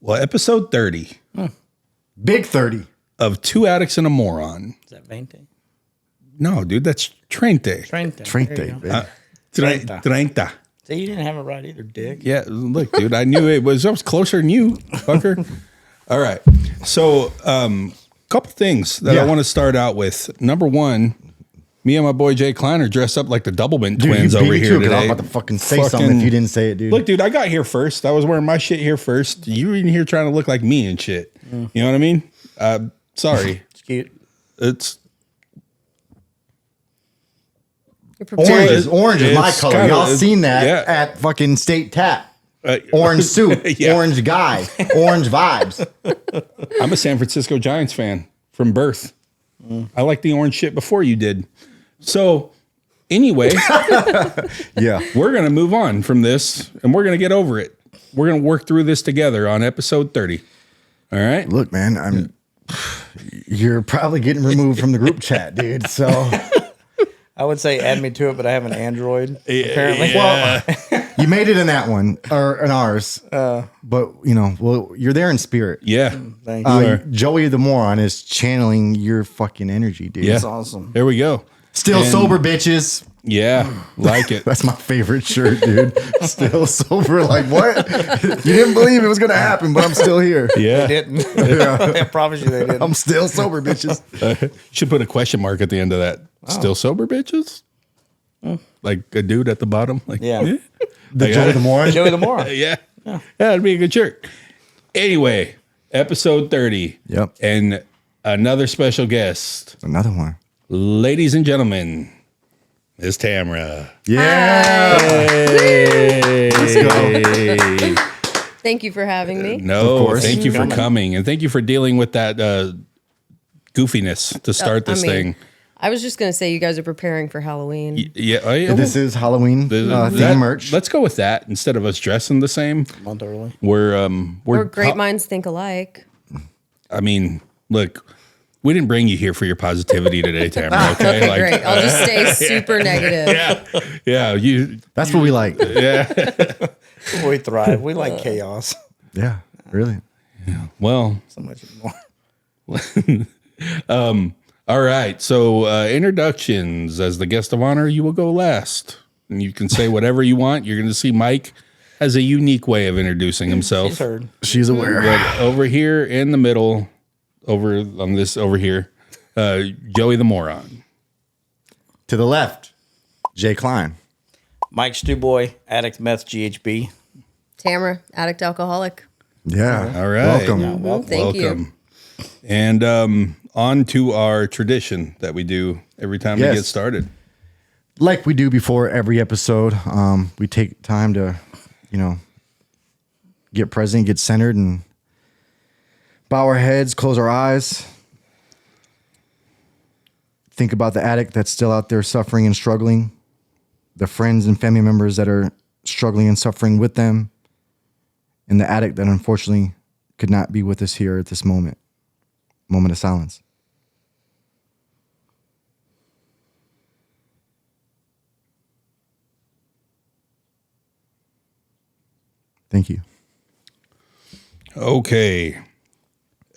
Well, episode 30 Big 30 of Two Addicts and a Moron. Is that 20? No, dude, that's Trente. 30. Trente, There you go. baby. Treinta. See, you didn't have it right either, dick. Yeah, look, dude, I knew I was closer than you, fucker. All right. So, couple things that I want to start out with. Number one, me and my boy Jay Klein are dressed up like the Doublemint twins over here today. I'm about to fucking say something if you didn't say it, dude. Look, dude, I got here first. I was wearing my shit here first. You were in here trying to look like me and shit. You know what I mean? Sorry. It's cute. It's Orange is my color. kinda- Y'all seen that yeah. at fucking State Tap. Orange suit, Yeah. orange guy, orange vibes. I'm a San Francisco Giants fan from birth. I like the orange shit before you did. So, anyway, Yeah. we're going to move on from this and we're going to get over it. We're going to work through this together on episode 30. All right? Look, man, you're probably getting removed from the group chat, dude. So I would say add me to it, but I have an Android, apparently. Yeah. well, you made it in that one or in ours. But you're there in spirit. Yeah. Thank you. Joey the Moron is channeling your fucking energy, dude. Yeah. That's awesome. There we go. Still sober, bitches. Yeah. Like it. That's my favorite shirt, dude. Still sober. Like, what? You didn't believe it was going to happen, but I'm still here. Yeah. They didn't. I promise you they didn't. I'm still sober, bitches. Should put a question mark at the end of that. Still sober, bitches? Like a dude at the bottom? Like, Yeah. The Joey the Moron. Joey the Moron. Yeah. Yeah, that'd be a good shirt. Anyway, episode 30. Yep. And another special guest. Another one. Ladies and gentlemen, Miss Tamra. Yeah. Hey. Let's go. Thank you for having me. No, Of course. thank you for coming. And thank you for dealing with that goofiness to start this thing. I was just going to say you guys are preparing for Halloween. Yeah. Oh, yeah. This is Halloween theme merch. Let's go with that instead of us dressing the same. A month early. Or great minds think alike. I mean, look, we didn't bring you here for your positivity today, Tamara. Okay, Okay, great. I'll just stay super negative. Yeah, you. That's what we like. We thrive. We like chaos. Yeah, really. Well, So much more. all right. So introductions. As the guest of honor, you will go last, and you can say whatever you want. You're going to see Mike has a unique way of introducing himself. She's heard. She's aware. But over here in the middle, over here, Joey the Moron. To the left, Jay Klein. Mike Stewboy, addict, meth, GHB. Tamra, addict alcoholic. Yeah. All right. Welcome. Thank you. Welcome. And on to our tradition that we do every time we Yes. get started. Like we do before every episode, we take time to, get present, get centered, and bow our heads, close our eyes. Think about the addict that's still out there suffering and struggling, the friends and family members that are struggling and suffering with them, and the addict that unfortunately could not be with us here at this moment. Moment of silence. Thank you. Okay.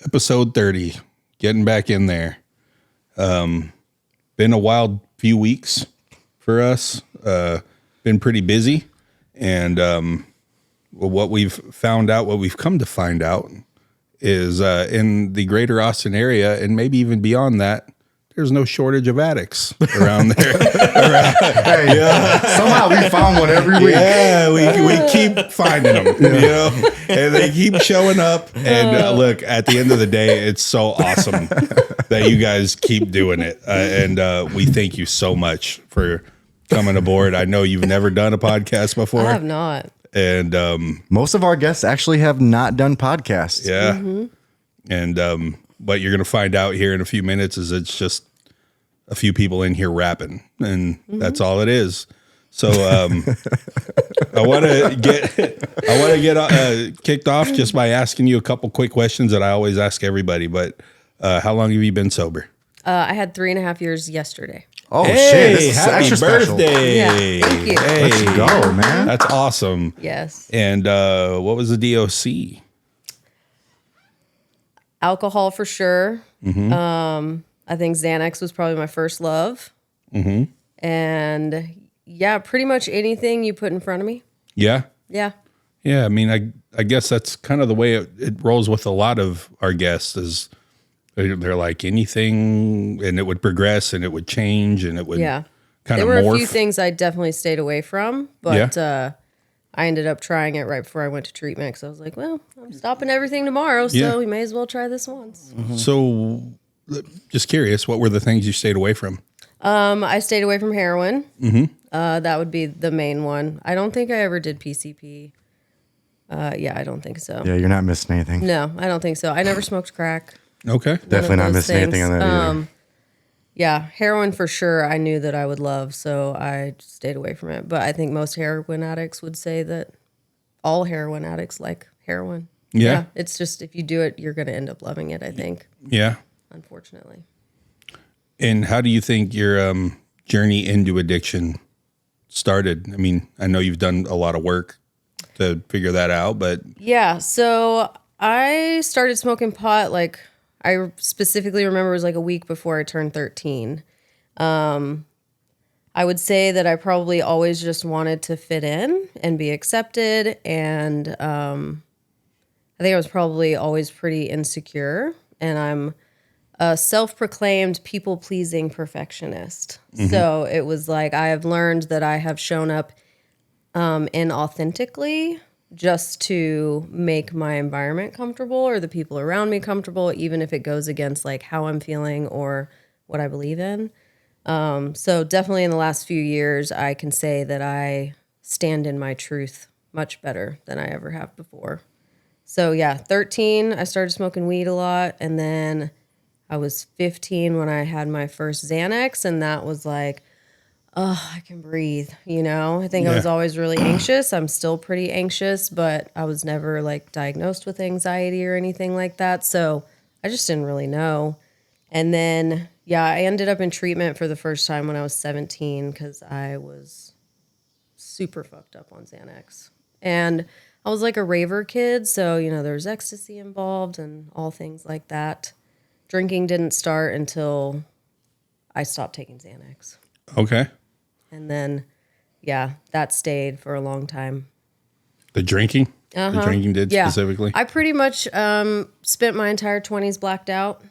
Episode 30. Getting back in there. Been a wild few weeks for us. Been pretty busy. And what we've come to find out is in the greater Austin area, and maybe even beyond that, there's no shortage of addicts around there. Somehow we found one every week. Yeah, we keep finding them, and they keep showing up. And look, at the end of the day, it's so awesome that you guys keep doing it. And we thank you so much for coming aboard. I know you've never done a podcast before. I have not. And Most of our guests actually have not done podcasts. yeah. Mm-hmm. And what you're going to find out here in a few minutes is it's just a few people in here rapping, and that's all it is. So I want to get kicked off just by asking you a couple quick questions that I always ask everybody. But how long have you been sober? I had 3.5 years yesterday. Oh, Hey, shit. This is happy extra special. birthday. Yeah, thank you. Hey, Let's go, man. That's awesome. Yes. And what was the DOC? Alcohol for sure. I think Xanax was probably my first love. And yeah, pretty much anything you put in front of me. Yeah. Yeah. Yeah. I mean, I guess that's kind of the way it rolls with a lot of our guests is they're like anything, and it would progress and it would change and it would Yeah. kind There of were morph. a few things I definitely stayed away from, but I ended up trying it right before I went to treatment because I was like, well, I'm stopping everything tomorrow, so Yeah. we may as well try this once. So just curious, what were the things you stayed away from? I stayed away from heroin. That would be the main one. I don't think I ever did PCP. Yeah, I don't think so. Yeah, you're not missing anything. No, I don't think so. I never smoked crack. Okay. Definitely not those missing anything on things. that either. Yeah, heroin for sure. I knew that I would love, so I stayed away from it. But I think most heroin addicts would say that all heroin addicts like heroin. Yeah. It's just if you do it, you're going to end up loving it, I think, Yeah. unfortunately. And how do you think your journey into addiction started? I mean, I know you've done a lot of work to figure that out, but Yeah, so I started smoking pot, like, I specifically remember it was like a week before I turned 13. I would say that I probably always just wanted to fit in and be accepted. And I think I was probably always pretty insecure. And I'm a self-proclaimed people-pleasing perfectionist. So it was like I have learned that I have shown up inauthentically just to make my environment comfortable or the people around me comfortable, even if it goes against like how I'm feeling or what I believe in. So definitely in the last few years, I can say that I stand in my truth much better than I ever have before. So yeah, 13, I started smoking weed a lot. And then I was 15 when I had my first Xanax. And that was like, oh, I can breathe, you know? I think I was always really anxious. I'm still pretty anxious, but I was never like diagnosed with anxiety or anything like that. So I just didn't really know. And then, yeah, I ended up in treatment for the first time when I was 17 because I was super fucked up on Xanax. And I was like a raver kid. So, you know, there was ecstasy involved and all things like that. Drinking didn't start until I stopped taking Xanax. okay. And then, yeah, that stayed for a long time. The drinking? The drinking did specifically? I pretty much spent my entire 20s blacked out.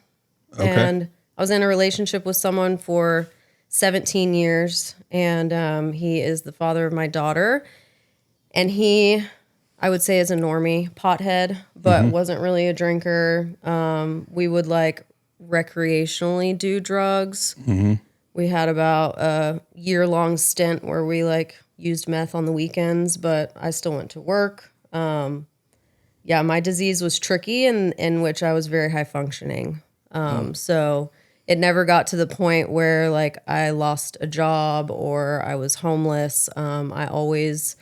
Okay. And I was in a relationship with someone for 17 years. And he is the father of my daughter. And he, I would say, is a normie, pothead, but wasn't really a drinker. We would like recreationally do drugs. We had about a year-long stint where we like used meth on the weekends, but I still went to work. Yeah, my disease was tricky in which I was very high functioning. So it never got to the point where like I lost a job or I was homeless. I always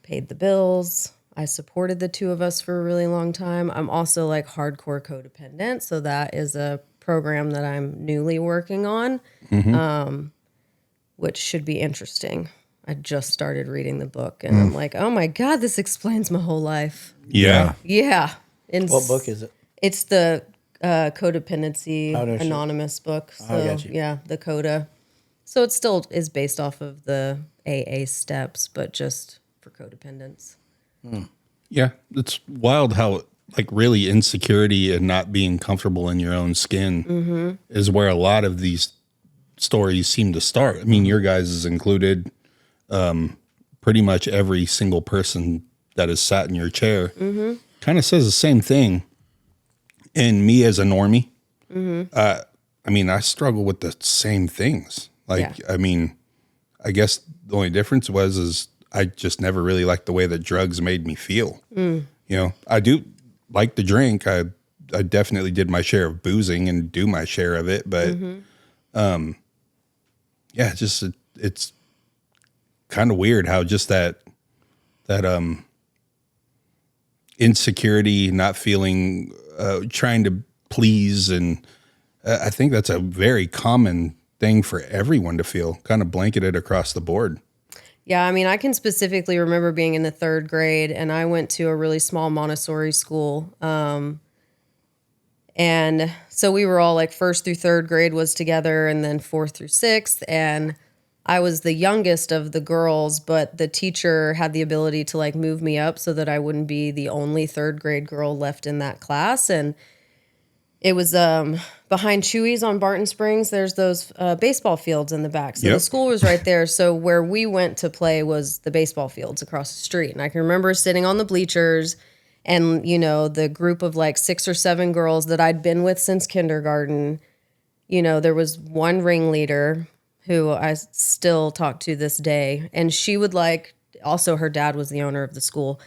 paid the bills. I supported the two of us for a really long time. I'm also like hardcore codependent. So that is a program that I'm newly working on, which should be interesting. I just started reading the book and I'm like, oh my God, this explains my whole life. Yeah. Yeah. What book is it? It's the Codependency Oh, no shit. Anonymous book. So, I got you. yeah, the Coda. So it still is based off of the AA steps, but just for codependence. Yeah. It's wild how like really insecurity and not being comfortable in your own skin is where a lot of these stories seem to start. I mean, your guys is included. Pretty much every single person that has sat in your chair kind of says the same thing. And me as a normie, I mean, I struggle with the same things. Like, I mean, I guess the only difference is I just never really liked the way that drugs made me feel. You know, I do like to drink. I definitely did my share of boozing and do my share of it. But, yeah, it's kind of weird how just that insecurity, not feeling, trying to please. And I think that's a very common thing for everyone to feel, kind of blanketed across the board. Yeah, I mean, I can specifically remember being in the 3rd grade, and I went to a really small Montessori school. And so we were all like 1st through 3rd grade was together, and then 4th through 6th. And I was the youngest of the girls, but the teacher had the ability to like move me up so that I wouldn't be the only 3rd grade girl left in that class. And it was behind Chewy's on Barton Springs. There's those baseball fields in the back. So the school was right there. So where we went to play was the baseball fields across the street. And I can remember sitting on the bleachers, and, you know, the group of like 6 or 7 girls that I'd been with since kindergarten, you know, there was one ringleader who I still talk to this day. And she would like, also her dad was the owner of the school.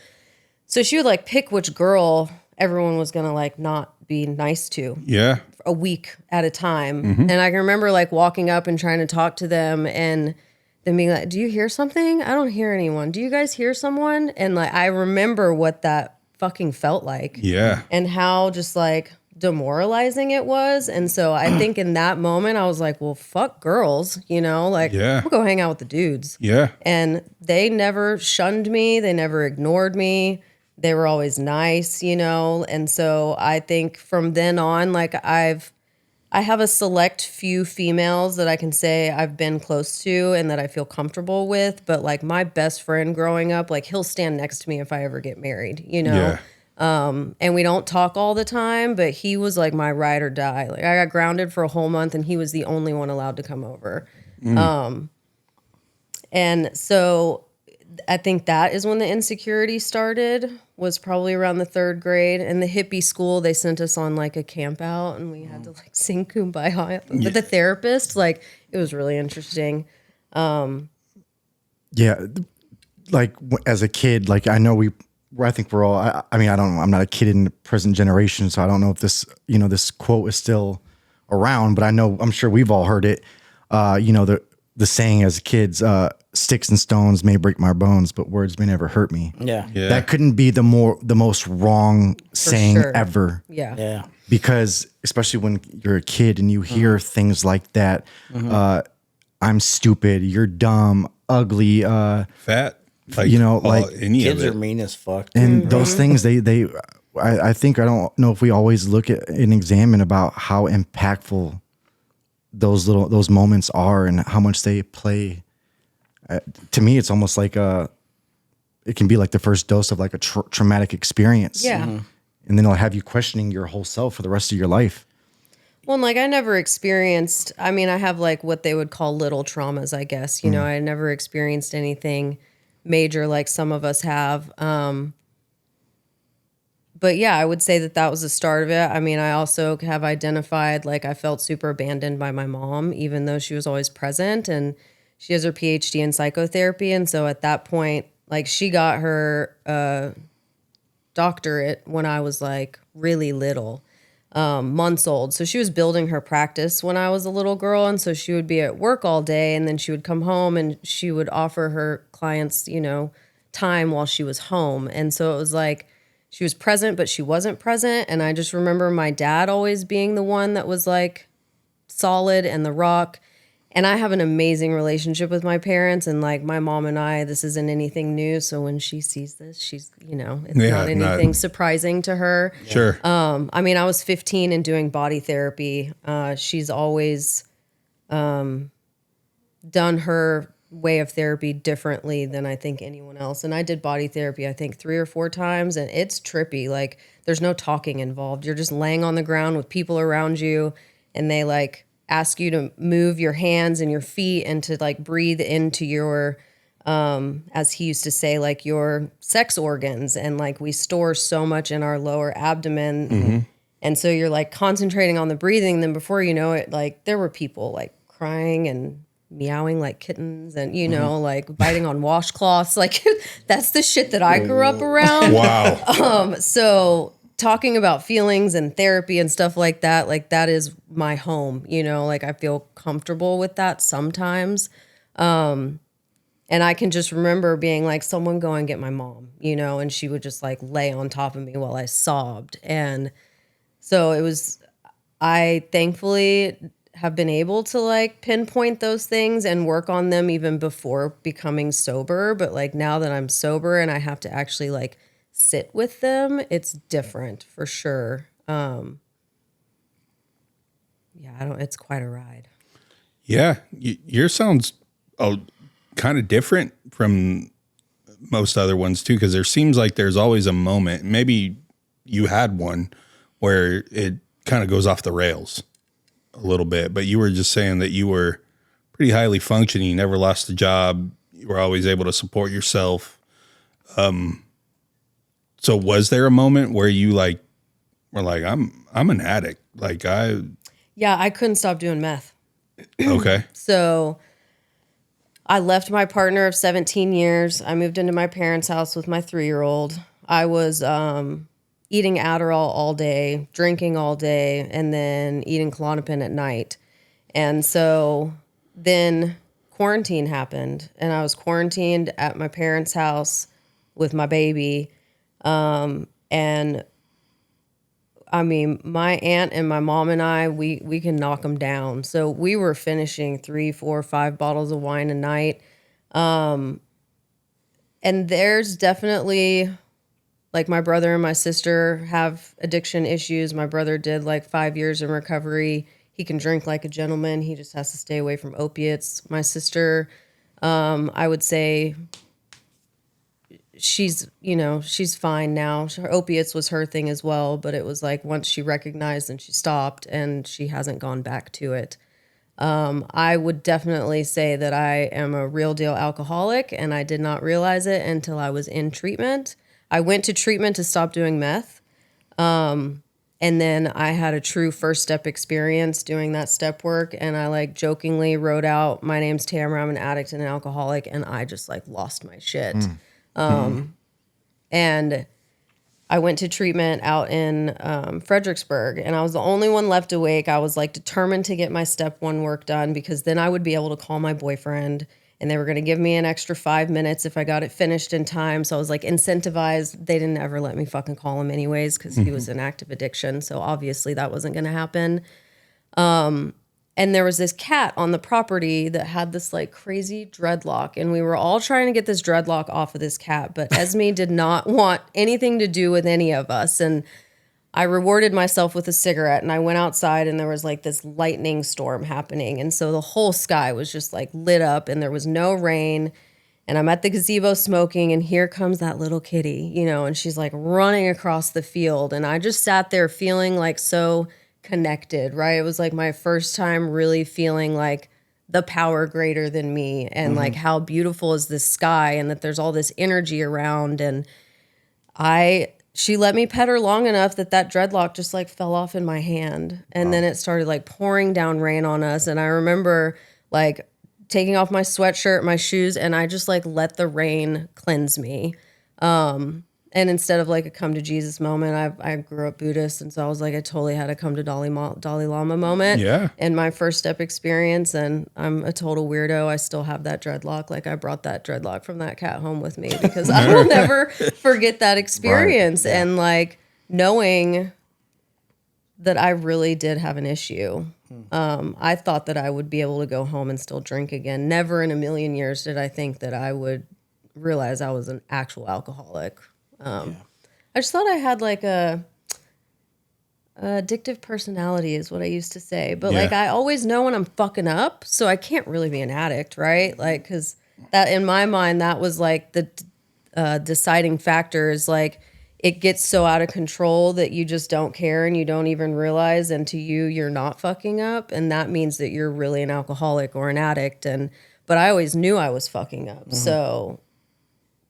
So she would like pick which girl everyone was going to like not be nice to. Yeah. A week at a time. And I can remember like walking up and trying to talk to them and them being like, do you hear something? I don't hear anyone. Do you guys hear someone? And like, I remember what that fucking felt like. Yeah. And how just like demoralizing it was. And so I think in that moment I was like, well, fuck girls, you know, like Yeah. I'll go hang out with the dudes. Yeah. And they never shunned me. They never ignored me. They were always nice, you know? And so I think from then on, like I have a select few females that I can say I've been close to and that I feel comfortable with. But like my best friend growing up, like he'll stand next to me if I ever get married, you know? Yeah. And we don't talk all the time, but he was like my ride or die. Like I got grounded for a whole month and he was the only one allowed to come over. And so I think that is when the insecurity started, was probably around the 3rd grade. And the hippie school, they sent us on like a camp out and we had to like sing Kumbaya. But the therapist, like it was really interesting. Yeah, like as a kid, like I know I think we're all. I mean, I don't know. I'm not a kid in the present generation, so I don't know if this, you know, this quote is still around. But I'm sure we've all heard it. You know, the saying as kids, "Sticks and stones may break my bones, but words may never hurt me." Yeah. That couldn't be the most wrong saying sure. ever. Yeah. Yeah. Because especially when you're a kid and you hear things like that, I'm stupid, you're dumb, ugly, Fat. Like, you know, all- like any Kids of are it. mean as fuck. and those things I think, I don't know if we always look at and examine about how impactful those moments are and how much they play. To me, it's almost like it can be like the first dose of like a traumatic experience. Yeah. And then it'll have you questioning your whole self for the rest of your life. Well, and like I never experienced, I mean, I have like what they would call little traumas, I guess. You know, I never experienced anything major like some of us have. But yeah, I would say that was the start of it. I mean, I also have identified like I felt super abandoned by my mom, even though she was always present, and she has her PhD in psychotherapy. And so at that point, like she got her doctorate when I was like really little, months old. So she was building her practice when I was a little girl. And so she would be at work all day and then she would come home and she would offer her clients, you know, time while she was home. And so it was like she was present, but she wasn't present. And I just remember my dad always being the one that was like solid and the rock. And I have an amazing relationship with my parents, and like my mom and I, this isn't anything new. So when she sees this, she's, you know, it's not anything surprising to her. Sure. I mean, I was 15 and doing body therapy. She's always done her way of therapy differently than I think anyone else. And I did body therapy, I think 3 or 4 times, and it's trippy. Like there's no talking involved. You're just laying on the ground with people around you, and they like ask you to move your hands and your feet and to like breathe into your, as he used to say, like your sex organs. And like we store so much in our lower abdomen. And so you're like concentrating on the breathing. Then before you know it, like there were people like crying and meowing like kittens and, you know, like biting on washcloths. Like that's the shit that I grew up around. Wow. So talking about feelings and therapy and stuff like that is my home, you know, like I feel comfortable with that sometimes. And I can just remember being like, someone go and get my mom, you know, and she would just like lay on top of me while I sobbed. And so it was, I thankfully have been able to like pinpoint those things and work on them even before becoming sober. But like now that I'm sober and I have to actually like sit with them, it's different for sure. yeah, I don't. It's quite a ride. Yeah, yours sounds kind of different from most other ones too, because there seems like there's always a moment. Maybe you had one where it kind of goes off the rails a little bit, but you were just saying that you were pretty highly functioning. You never lost a job. You were always able to support yourself. So was there a moment where you like were like, I'm an addict? Like Yeah, I couldn't stop doing meth. okay. So I left my partner of 17 years. I moved into my parents' house with my 3-year-old. I was eating Adderall all day, drinking all day, and then eating Klonopin at night. And so then quarantine happened, and I was quarantined at my parents' house with my baby. And I mean, my aunt and my mom and I, we can knock them down. So we were finishing 3, 4, 5 bottles of wine a night. And there's definitely, like, my brother and my sister have addiction issues. My brother did like 5 years in recovery. He can drink like a gentleman. He just has to stay away from opiates. My sister, I would say she's fine now. Her opiates was her thing as well, but it was like once she recognized and she stopped, and she hasn't gone back to it. I would definitely say that I am a real deal alcoholic, and I did not realize it until I was in treatment. I went to treatment to stop doing meth. And then I had a true first step experience doing that step work. And I like jokingly wrote out, my name's Tamra, I'm an addict and an alcoholic. And I just like lost my shit. And I went to treatment out in Fredericksburg, and I was the only one left awake. I was like determined to get my step 1 work done, because then I would be able to call my boyfriend, and they were going to give me an extra 5 minutes if I got it finished in time. So I was like incentivized. They didn't ever let me fucking call him anyways, because he was in active addiction. So obviously that wasn't going to happen. And there was this cat on the property that had this like crazy dreadlock, and we were all trying to get this dreadlock off of this cat, but Esme did not want anything to do with any of us. And I rewarded myself with a cigarette, and I went outside, and there was like this lightning storm happening. And so the whole sky was just like lit up, and there was no rain. And I'm at the gazebo smoking, and here comes that little kitty, and she's like running across the field. And I just sat there feeling like so connected, right? It was like my first time really feeling like the power greater than me, and like how beautiful is this sky, and that there's all this energy around. And she let me pet her long enough that dreadlock just like fell off in my hand. And then it started like pouring down rain on us. And I remember like taking off my sweatshirt, my shoes, and I just like let the rain cleanse me. And instead of like a come to Jesus moment, I grew up Buddhist, and so I was like, I totally had a come to Dalai Lama moment. Yeah. In my first step experience, and I'm a total weirdo. I still have that dreadlock. Like I brought that dreadlock from that cat home with me, because I will never forget that experience. Right. Yeah. And like knowing that I really did have an issue. I thought that I would be able to go home and still drink again. Never in a million years did I think that I would realize I was an actual alcoholic. I just thought I had like a addictive personality is what I used to say. But like I always know when I'm fucking up, so I can't really be an addict, right? Like, because that in my mind, that was like the deciding factor is like it gets so out of control that you just don't care and you don't even realize, and to you, you're not fucking up. And that means that you're really an alcoholic or an addict. But I always knew I was fucking up. So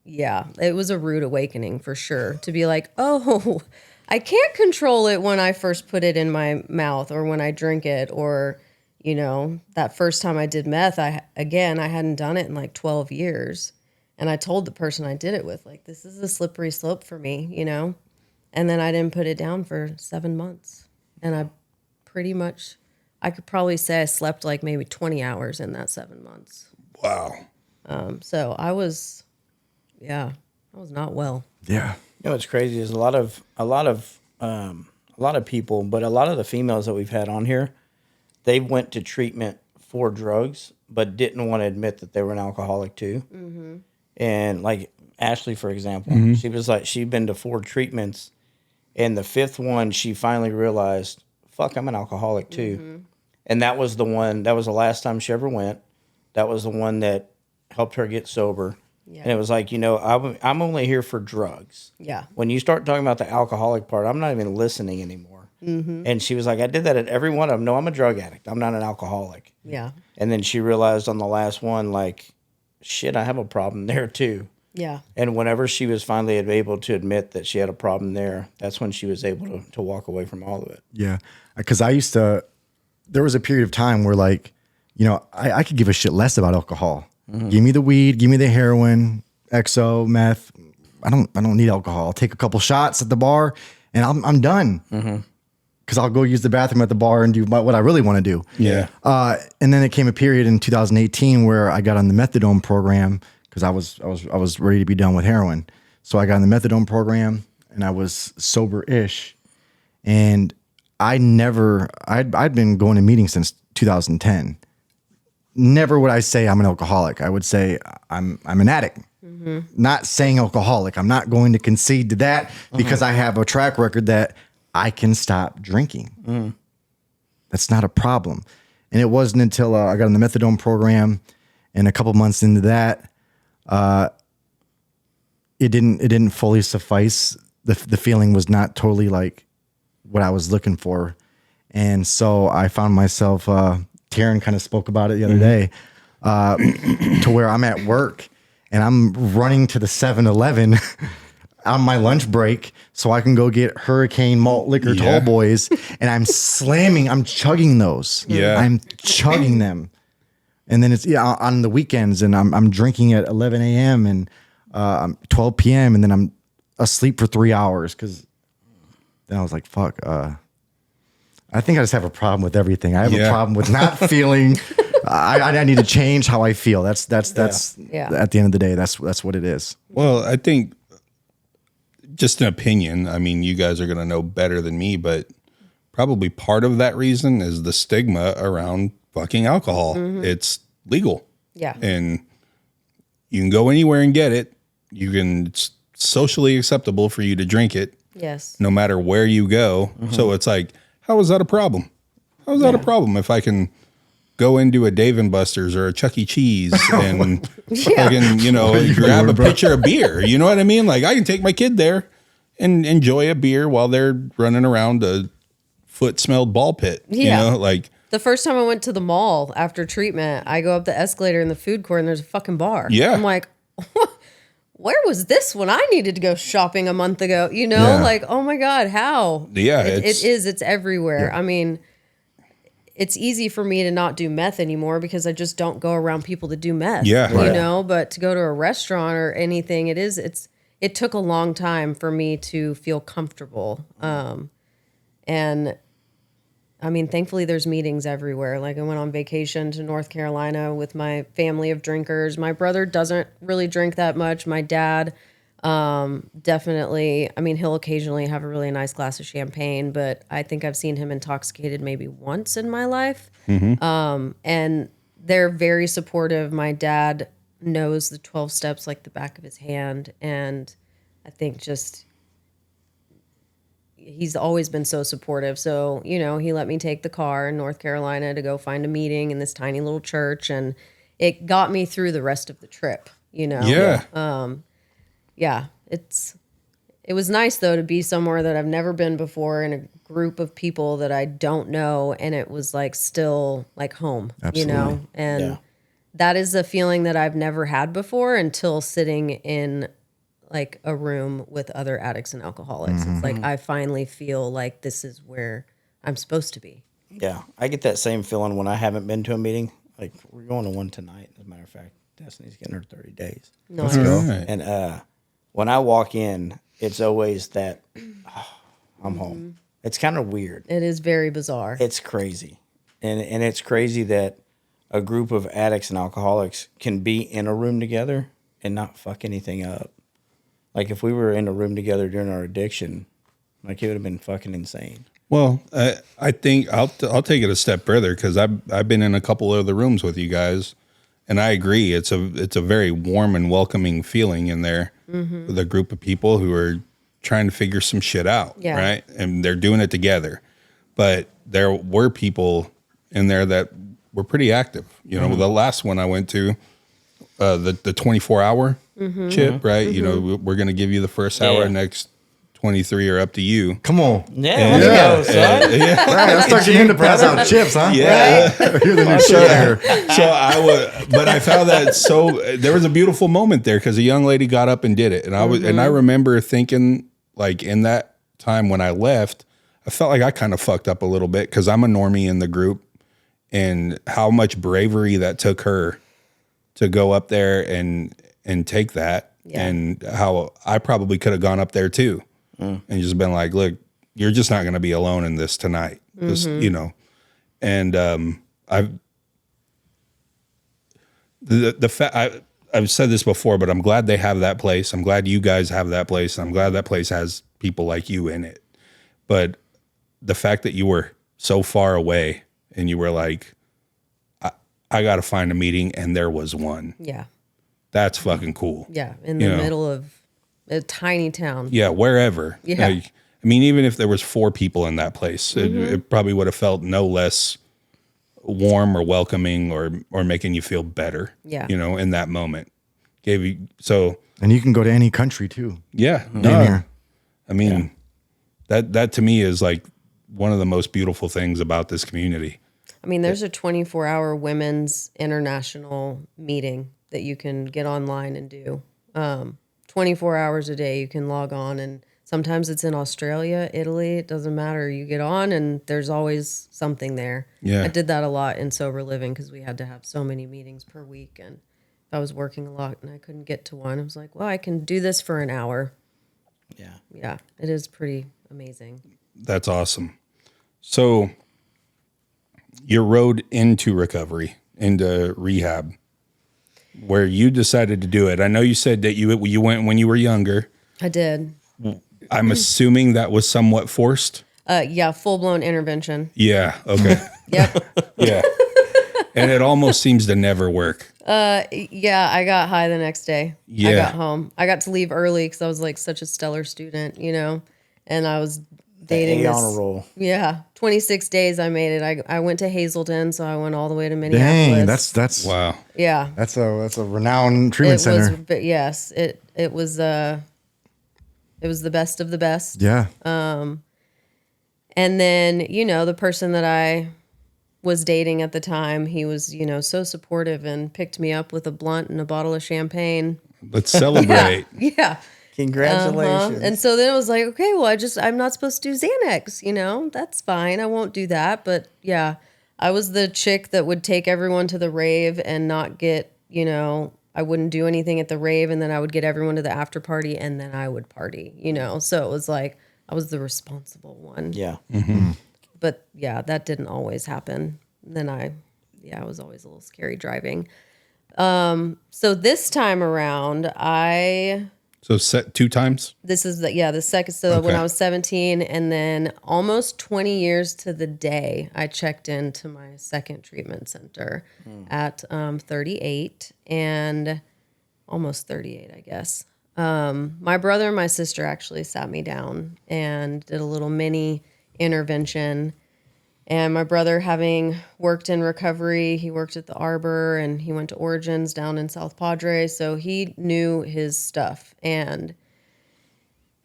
yeah, it was a rude awakening for sure to be like, oh, I can't control it when I first put it in my mouth or when I drink it, or, that first time I did meth, I hadn't done it in like 12 years. And I told the person I did it with, like, this is a slippery slope for me, and then I didn't put it down for 7 months. And I could probably say I slept like maybe 20 hours in that 7 months. Wow. So I was not well. Yeah. What's crazy is a lot of people, but a lot of the females that we've had on here, they went to treatment for drugs, but didn't want to admit that they were an alcoholic too. Mm-hmm. And like Ashley, for example, she was like, she'd been to 4 treatments, and the 5th one, she finally realized, fuck, I'm an alcoholic too. Mm-hmm. And that was the one, that was the last time she ever went. That was the one that helped her get sober. Yeah. And it was like, I'm only here for drugs. Yeah. When you start talking about the alcoholic part, I'm not even listening anymore. Mm-hmm. And she was like, I did that at every one of them. No, I'm a drug addict. I'm not an alcoholic. Yeah. And then she realized on the last one, like, shit, I have a problem there too. Yeah. And whenever she was finally able to admit that she had a problem there, that's when she was able to walk away from all of it. Yeah. Because there was a period of time where, like, I could give a shit less about alcohol. Mm-hmm. Give me the weed, give me the heroin, XO, meth. I don't need alcohol. I'll take a couple shots at the bar and I'm done. Because I'll go use the bathroom at the bar and do what I really want to do. Yeah. And then it came a period in 2018 where I got on the methadone program because I was ready to be done with heroin. So I got on the methadone program and I was sober-ish. And I'd been going to meetings since 2010. Never would I say I'm an alcoholic. I would say I'm an addict. Mm-hmm. Not saying alcoholic. I'm not going to concede to that because I have a track record that I can stop drinking. Mm. That's not a problem. And it wasn't until I got on the methadone program and a couple months into that, it didn't fully suffice. The feeling was not totally like what I was looking for. And so I found myself, Taryn kind of spoke about it the other day, to where I'm at work and I'm running to the 7-Eleven on my lunch break so I can go get Hurricane malt liquor tall boys. And I'm chugging those. Yeah. I'm chugging them. And then it's on the weekends and I'm drinking at 11 a.m. and 12 p.m. and then I'm asleep for 3 hours. Cause then I was like, fuck, I think I just have a problem with everything. I have a problem with not feeling. I need to change how I feel. That's at the end of the day, that's what it is. Well, I think just an opinion. I mean, you guys are going to know better than me, but probably part of that reason is the stigma around fucking alcohol. Mm-hmm. It's legal. Yeah. And you can go anywhere and get it. It's socially acceptable for you to drink it. Yes. No matter where you go. Mm-hmm. So it's like, how is that a problem? How is that a problem if I can go into a Dave & Buster's or a Chuck E. Cheese and fucking, grab a pitcher of beer? You know what I mean? Like, I can take my kid there and enjoy a beer while they're running around a foot-smelled ball pit. Yeah. You know, like... The first time I went to the mall after treatment, I go up the escalator in the food court and there's a fucking bar. Yeah. I'm like, where was this when I needed to go shopping a month ago? Like, oh my God, how? Yeah. It's everywhere. Yeah. I mean, it's easy for me to not do meth anymore because I just don't go around people that do meth. Yeah. Right. But to go to a restaurant or anything, it took a long time for me to feel comfortable. And I mean, thankfully there's meetings everywhere. Like I went on vacation to North Carolina with my family of drinkers. My brother doesn't really drink that much. My dad, definitely, I mean, he'll occasionally have a really nice glass of champagne, but I think I've seen him intoxicated maybe once in my life. Mm-hmm. And they're very supportive. My dad knows the 12 steps like the back of his hand. And I think he's always been so supportive. So, he let me take the car in North Carolina to go find a meeting in this tiny little church. And it got me through the rest of the trip, Yeah. It was nice though to be somewhere that I've never been before in a group of people that I don't know. And it was like still like home, Absolutely. And that is a feeling that I've never had before until sitting in like a room with other addicts and alcoholics. Mm-hmm. It's like I finally feel like this is where I'm supposed to be. Yeah, I get that same feeling when I haven't been to a meeting. Like we're going to one tonight, as a matter of fact. Destiny's getting her 30 days. Nice. Let's go. Right. And when I walk in, it's always that I'm home. It's kind of weird. It is very bizarre. It's crazy. And it's crazy that a group of addicts and alcoholics can be in a room together and not fuck anything up. Like if we were in a room together during our addiction, like it would have been fucking insane. Well, I think I'll take it a step further because I've been in a couple of the rooms with you guys, and I agree it's a very warm and welcoming feeling in there with a group of people who are trying to figure some shit out, right? And they're doing it together. But there were people in there that were pretty active. You know, the last one I went to, the 24-hour chip, right? You know, we're going to give you the first hour, Yeah. next 23 are up to you. Come on. Yeah, let's go, son. Right, let's start getting him to pass out chips, huh? Yeah. You're the new share. So I would, but I found that there was a beautiful moment there because a young lady got up and did it. And I remember thinking, like, in that time when I left, I felt like I kind of fucked up a little bit because I'm a normie in the group, and how much bravery that took her to go up there and take that, and how I probably could have gone up there too. And just been like, look, you're just not going to be alone in this tonight. Just, you know, and I've said this before, but I'm glad they have that place. I'm glad you guys have that place. I'm glad that place has people like you in it. But the fact that you were so far away and you were like, I got to find a meeting, and there was one. Yeah. That's fucking cool. Yeah. In the middle of a tiny town. Yeah, wherever. Yeah. Like, I mean, even if there was 4 people in that place, it probably would have felt no less warm or welcoming or making you feel better. Yeah. You know, in that moment. Gave you so. And you can go to any country too. Yeah. Damn here. I mean, that to me is like one of the most beautiful things about this community. I mean, there's a 24-hour women's international meeting that you can get online and do. 24 hours a day you can log on, and sometimes it's in Australia, Italy, it doesn't matter. You get on and there's always something there. Yeah. I did that a lot in sober living because we had to have so many meetings per week, and I was working a lot and I couldn't get to one. I was like, well, I can do this for an hour. Yeah. Yeah, it is pretty amazing. That's awesome. So your road into recovery, into rehab, where you decided to do it. I know you said that you went when you were younger. I did. I'm assuming that was somewhat forced. Yeah, full-blown intervention. Yeah. Okay. Yep. Yeah. And it almost seems to never work. Yeah, I got high the next day. Yeah. I got home. I got to leave early because I was like such a stellar student, you know, and I was dating A this. on a roll. Yeah, 26 days I made it. I went to Hazleton, so I went all the way to Minneapolis. Dang, that's Wow. yeah. that's a renowned treatment center. But yes, it was the best of the best. Yeah. And then, you know, the person that I was dating at the time, he was, you know, so supportive and picked me up with a blunt and a bottle of champagne. Let's celebrate. Yeah. Congratulations. And so then it was like, okay, well, I'm not supposed to do Xanax, you know, that's fine. I won't do that. But yeah, I was the chick that would take everyone to the rave and not get, you know, I wouldn't do anything at the rave, and then I would get everyone to the after party, and then I would party, you know. So it was like I was the responsible one. Yeah. But yeah, that didn't always happen. Then I was always a little scary driving. So this time around, So set 2 times? this is the second. So when Okay. I was 17, and then almost 20 years to the day, I checked into my second treatment center at 38 and almost 38, I guess. My brother and my sister actually sat me down and did a little mini intervention. And my brother, having worked in recovery, he worked at the Arbor and he went to Origins down in South Padre. So he knew his stuff. And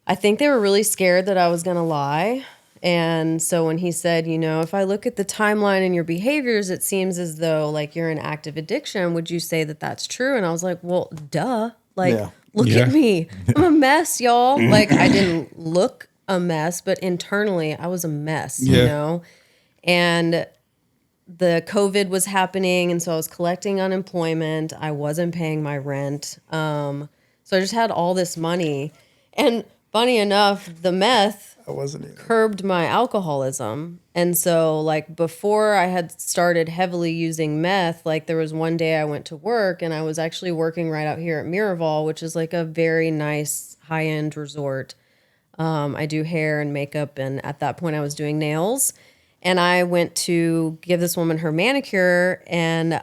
I think they were really scared that I was going to lie. And so when he said, you know, if I look at the timeline in your behaviors, it seems as though like you're in active addiction. Would you say that that's true? And I was like, well, duh. Like, Yeah. look Yeah. at me. I'm a mess, y'all. Like, I didn't look a mess, but internally I was a mess, you Yeah. know? And the COVID was happening, and so I was collecting unemployment. I wasn't paying my rent. So I just had all this money. And funny enough, the meth curbed my alcoholism. And so like before I had started heavily using meth, like there was one day I went to work, and I was actually working right out here at Miraval, which is like a very nice high-end resort. I do hair and makeup, and at that point I was doing nails. And I went to give this woman her manicure, and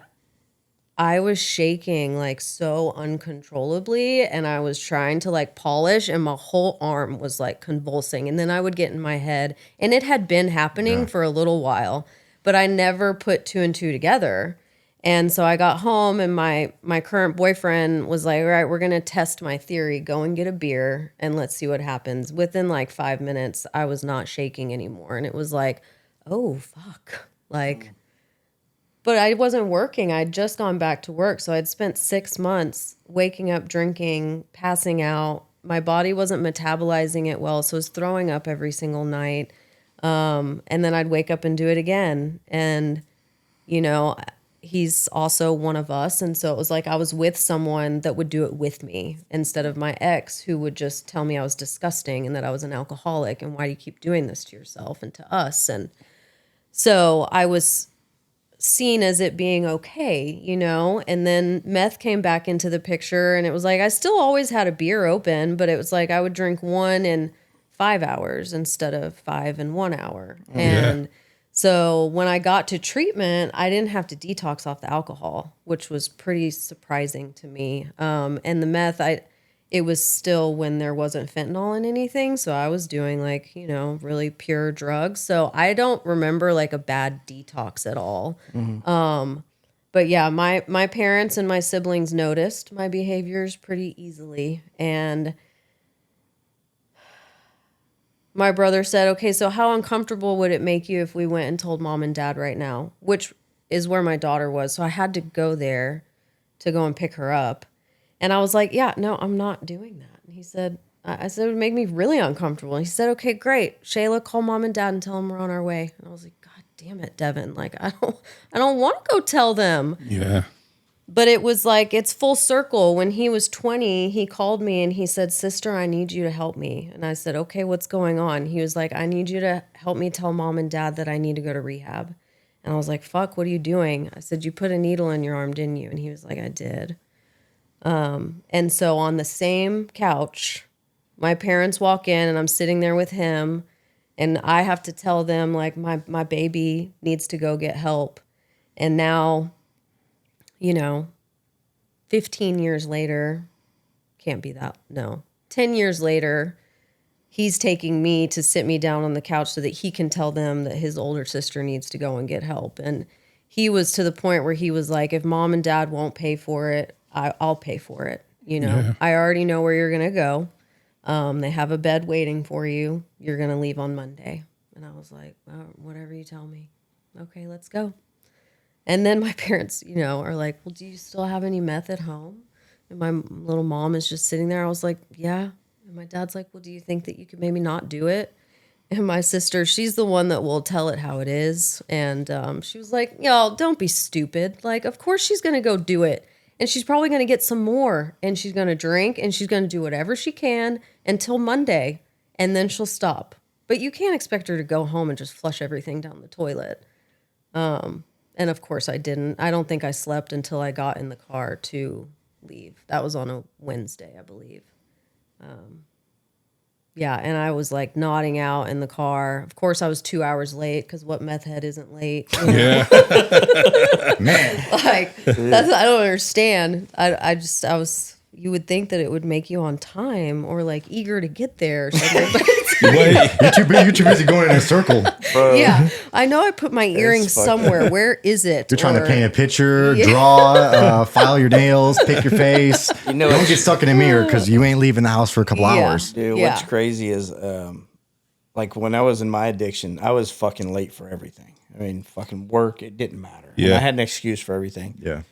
I was shaking like so uncontrollably, and I was trying to like polish, and my whole arm was like convulsing. And then I would get in my head, and it had been happening for a little while, but I never put two and two together. And so I got home and my current boyfriend was like, all right, we're going to test my theory. Go and get a beer and let's see what happens. Within like 5 minutes, I was not shaking anymore. And it was like, oh, fuck. Like, but I wasn't working. I'd just gone back to work. So I'd spent 6 months waking up, drinking, passing out. My body wasn't metabolizing it well. So I was throwing up every single night. And then I'd wake up and do it again. And, you know, he's also one of us. And so it was like I was with someone that would do it with me instead of my ex who would just tell me I was disgusting and that I was an alcoholic and why do you keep doing this to yourself and to us? And so I was seen as it being okay, you know? And then meth came back into the picture and it was like I still always had a beer open, but it was like I would drink one in 5 hours instead of 5 in 1 hour. And so when I got to treatment, I didn't have to detox off the alcohol, which was pretty surprising to me. And the meth, it was still when there wasn't fentanyl in anything. So I was doing like, you know, really pure drugs. So I don't remember like a bad detox at all. But yeah, my parents and my siblings noticed my behaviors pretty easily. And my brother said, okay, so how uncomfortable would it make you if we went and told mom and dad right now, which is where my daughter was. So I had to go there to go and pick her up. And I was like, yeah, no, I'm not doing that. And he said, I said, it would make me really uncomfortable. And he said, okay, great. Shayla, call mom and dad and tell them we're on our way. And I was like, God damn it, Devin. Like, I don't want to go tell them. Yeah. But it was like, it's full circle. When he was 20, he called me and he said, sister, I need you to help me. And I said, okay, what's going on? He was like, I need you to help me tell mom and dad that I need to go to rehab. And I was like, fuck, what are you doing? I said, you put a needle in your arm, didn't you? And he was like, I did. And so on the same couch, my parents walk in and I'm sitting there with him and I have to tell them like my baby needs to go get help. And now, you know, 15 years later, can't be that, no. 10 years later, he's taking me to sit me down on the couch so that he can tell them that his older sister needs to go and get help. And he was to the point where he was like, if mom and dad won't pay for it, I'll pay for it. You know, yeah. I already know where you're going to go. They have a bed waiting for you. You're going to leave on Monday. And I was like, oh, whatever you tell me. Okay, let's go. And then my parents, you know, are like, well, do you still have any meth at home? And my little mom is just sitting there. I was like, yeah. And my dad's like, well, do you think that you could maybe not do it? And my sister, she's the one that will tell it how it is. And she was like, y'all, don't be stupid. Like, of course she's going to go do it. And she's probably going to get some more. And she's going to drink. And she's going to do whatever she can until Monday. And then she'll stop. But you can't expect her to go home and just flush everything down the toilet. And of course I didn't. I don't think I slept until I got in the car to leave. That was on a Wednesday, I believe. Yeah, and I was like nodding out in the car. Of course, I was 2 hours late because what meth head isn't late? You know? Yeah, man. Like that's I don't understand. I was. You would think that it would make you on time or like eager to get there. Or something. You're too busy going in a circle. Yeah, I know. I put my earrings somewhere. Where is it? You're trying to paint a picture, draw, file your nails, pick your face. You know, don't get stuck in a mirror because you ain't leaving the house for a couple hours. Dude, what's crazy is, like when I was in my addiction, I was fucking late for everything. I mean, fucking work, it didn't matter. Yeah, and I had an excuse for everything. Yeah.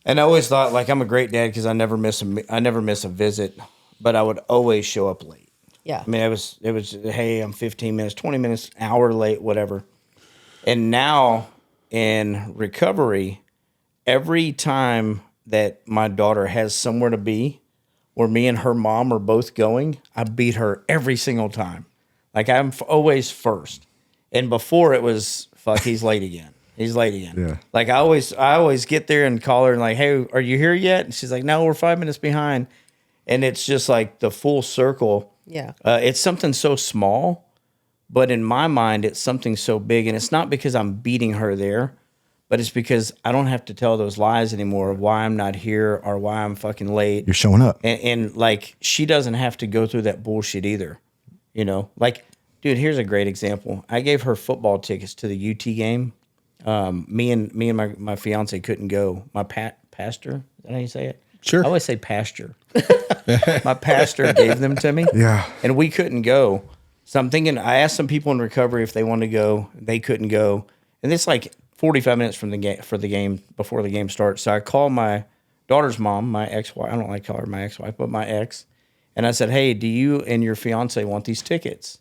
And I always thought, like, I'm a great dad because I never miss a visit, but I would always show up late. Yeah. I mean, it was, hey, I'm 15 minutes, 20 minutes, hour late, whatever. And now in recovery, every time that my daughter has somewhere to be, where me and her mom are both going, I beat her every single time. Like, I'm always first. And before it was, fuck, he's late again. He's late again. Yeah. Like I always get there and call her and like, hey, are you here yet? And she's like, no, we're 5 minutes behind. And it's just like the full circle. Yeah. It's something so small, but in my mind, it's something so big. And it's not because I'm beating her there, but it's because I don't have to tell those lies anymore of why I'm not here or why I'm fucking late. You're showing up. And like, she doesn't have to go through that bullshit either. You know, like Dude, here's a great example. I gave her football tickets to the UT game. Me and my fiance couldn't go. My pastor, is that how you say it? Sure. I always say pasture. My pastor gave them to me. Yeah. And we couldn't go. So I'm thinking, I asked some people in recovery if they wanted to go. They couldn't go. And it's like 45 minutes from the game before the game starts. So I called my daughter's mom, my ex-wife. I don't like to call her my ex-wife, but my ex. And I said, hey, do you and your fiance want these tickets?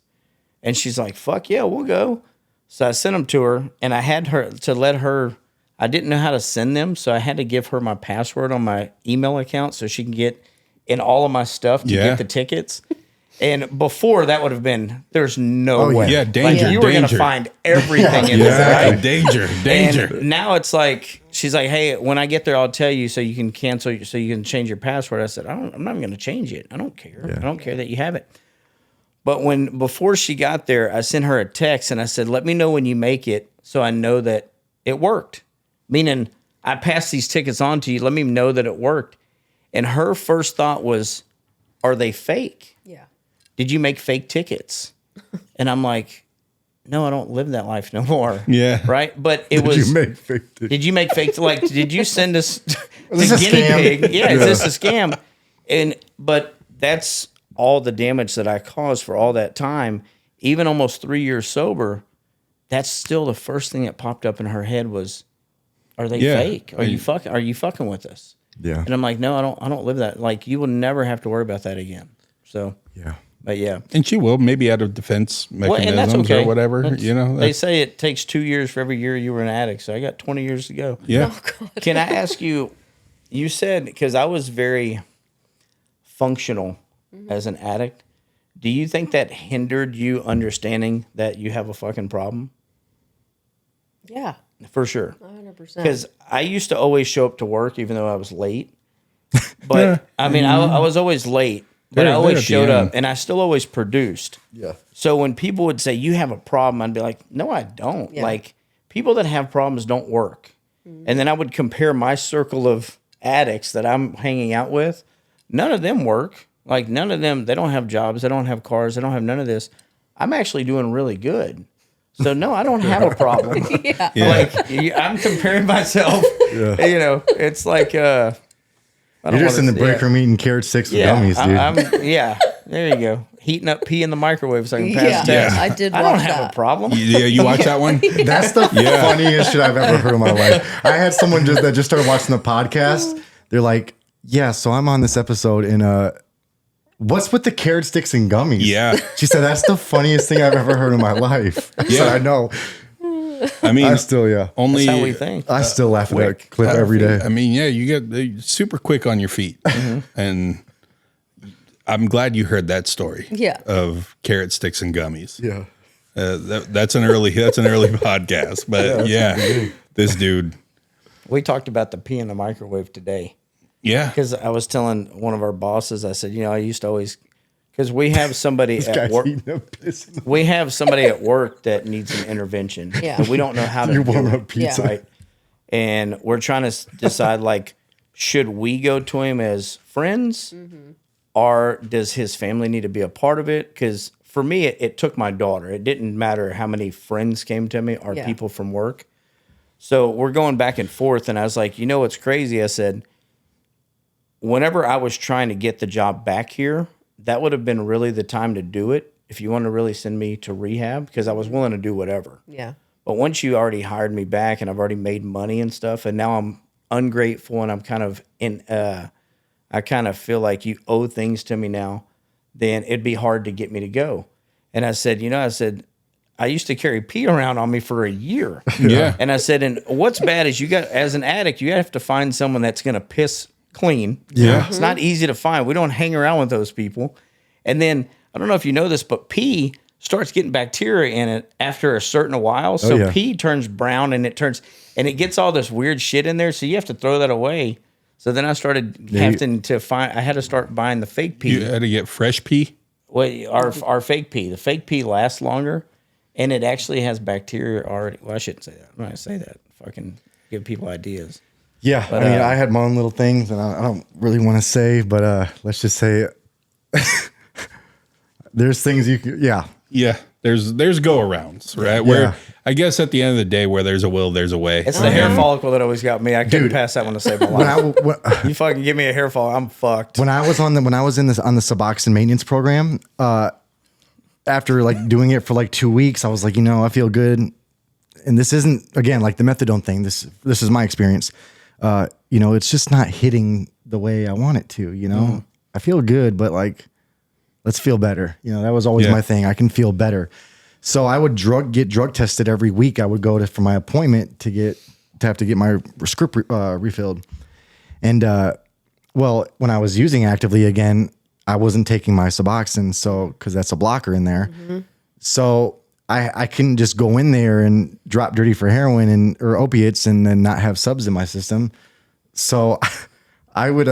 And she's like, fuck yeah, we'll go. So I sent them to her, and I had her to let her. I didn't know how to send them, so I had to give her my password on my email account so she can get in all of my stuff to get the tickets. And before that would have been, there's no way. Yeah, danger. Like, you were going to find everything in there, right? Danger. And now it's like, she's like, hey, when I get there, I'll tell you so you can cancel, so you can change your password. I said, I'm not even going to change it. I don't care. I don't care that you have it. But before she got there, I sent her a text and I said, let me know when you make it so I know that it worked. Meaning, I passed these tickets on to you. Let me know that it worked. And her first thought was, are they fake? Yeah. Did you make fake tickets? And I'm like, no, I don't live that life no more. Yeah. Right? But it was. Did you make fake tickets? Did you make fake? Like, did you send us the this a guinea scam? pig? Yeah, is this a scam? But that's all the damage that I caused for all that time. Even almost 3 years sober, that's still the first thing that popped up in her head was, are they fake? Are you fucking with us? Yeah. And I'm like, no, I don't live that. Like, you will never have to worry about that again. So Yeah. but yeah. And she will, maybe out of defense mechanisms And that's okay. or whatever. They say it takes 2 years for every year you were an addict. So I got 20 years to go. Yeah. Oh, God. Can I ask you, you said, because I was very functional as an addict. Do you think that hindered you understanding that you have a fucking problem? Yeah. For sure. 100%. Because I used to always show up to work even though I was late. But I mean, I was always late, but I always showed up and I still always produced. Yeah. So when people would say, you have a problem, I'd be like, no, I don't. Yeah. Like, people that have problems don't work. And then I would compare my circle of addicts that I'm hanging out with. None of them work. Like, none of them, they don't have jobs. They don't have cars. They don't have none of this. I'm actually doing really good. So, no, I don't have a problem. Yeah. Like, I'm comparing myself. You know, it's like, I don't You're just in the wanna- break room eating carrot sticks with yeah, gummies, dude. yeah, there you go. Heating up pee in the microwave so I can pass Yeah. tests. I did I don't watch have that. a problem. Yeah, you watch that one? That's the funniest shit I've ever heard in my life. I had someone that just started watching the podcast. They're like, yeah, so I'm on this episode and what's with the carrot sticks and gummies? Yeah. She said, that's the funniest thing I've ever heard in my life. I said, I know. I mean, I still, only That's how we think. I still laugh at that quick. clip every day. I mean, yeah, you get super quick on your feet, and I'm glad you heard that story. Yeah. Of carrot sticks and gummies. Yeah. That's an early podcast, but this dude, We talked about the pee in the microwave today yeah, because I was telling one of our bosses, I said, I used to always, because we have somebody at Guy's work. eating a piss in the- We have somebody at work that needs an intervention. Yeah. And we don't know how to You do warm it. up pizza. Right. And we're trying to decide, like, should we go to him as friends or does his family need to be a part of it? Because for me, it took my daughter. It didn't matter how many friends came to me or Yeah. people from work. So we're going back and forth. And I was like, what's crazy? I said, whenever I was trying to get the job back here, that would have been really the time to do it if you want to really send me to rehab, because I was willing to do whatever. Yeah. But once you already hired me back and I've already made money and stuff, and now I'm ungrateful and I'm kind of I kind of feel like you owe things to me now, then it'd be hard to get me to go. And I said, I used to carry pee around on me for a year. Yeah. And I said, and what's bad is as an addict, you have to find someone that's going to piss clean. Yeah. It's not easy to find. We don't hang around with those people. And then, I don't know if you know this, but pee starts getting bacteria in it after a certain while. So yeah. pee turns brown and it gets all this weird shit in there. So you have to throw that away. So then I started having to find, I had to start buying the fake pee. you had to get fresh pee. Well, our fake pee. The fake pee lasts longer, and it actually has bacteria already. Well, I shouldn't say that. I'm not gonna say that. Fucking give people ideas. Yeah, I mean, I had my own little things, and I don't really want to say, but let's just say there's things you could, Yeah, there's go arounds, right? Where I guess at the end of the day, where there's a will, there's a way. It's the hair follicle that always got me. I couldn't pass that one to save my life. You fucking give me a hair follicle, I'm fucked. When I was on the Suboxone maintenance program, after like doing it for like 2 weeks, I was like, I feel good. And this isn't, again, like the methadone thing. This is my experience. It's just not hitting the way I want it to. I feel good, but like, let's feel better. That was always my thing. I can feel better. So I would get drug tested every week. I would go for my appointment to have to get my script refilled. And when I was using actively again, I wasn't taking my Suboxone, because that's a blocker in there. Mm-hmm. So I couldn't just go in there and drop dirty for heroin or opiates and then not have subs in my system. So I would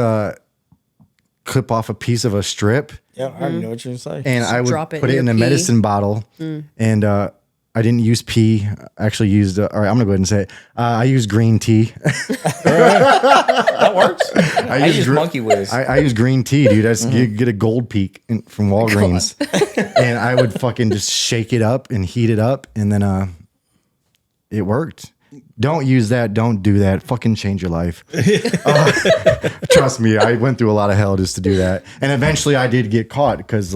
clip off a piece of a strip. Yeah, I already know what you're going to say. And I would put it in a medicine bottle. And I didn't use pee. I actually used, all right, I'm going to go ahead and say it. I used green tea. That works. I use Monkey Whiz. I use green tea, dude. You get a Gold Peak from Walgreens. And I would fucking just shake it up and heat it up. And then it worked. Don't use that. Don't do that. Fucking change your life. Trust me, I went through a lot of hell just to do that. And eventually I did get caught because,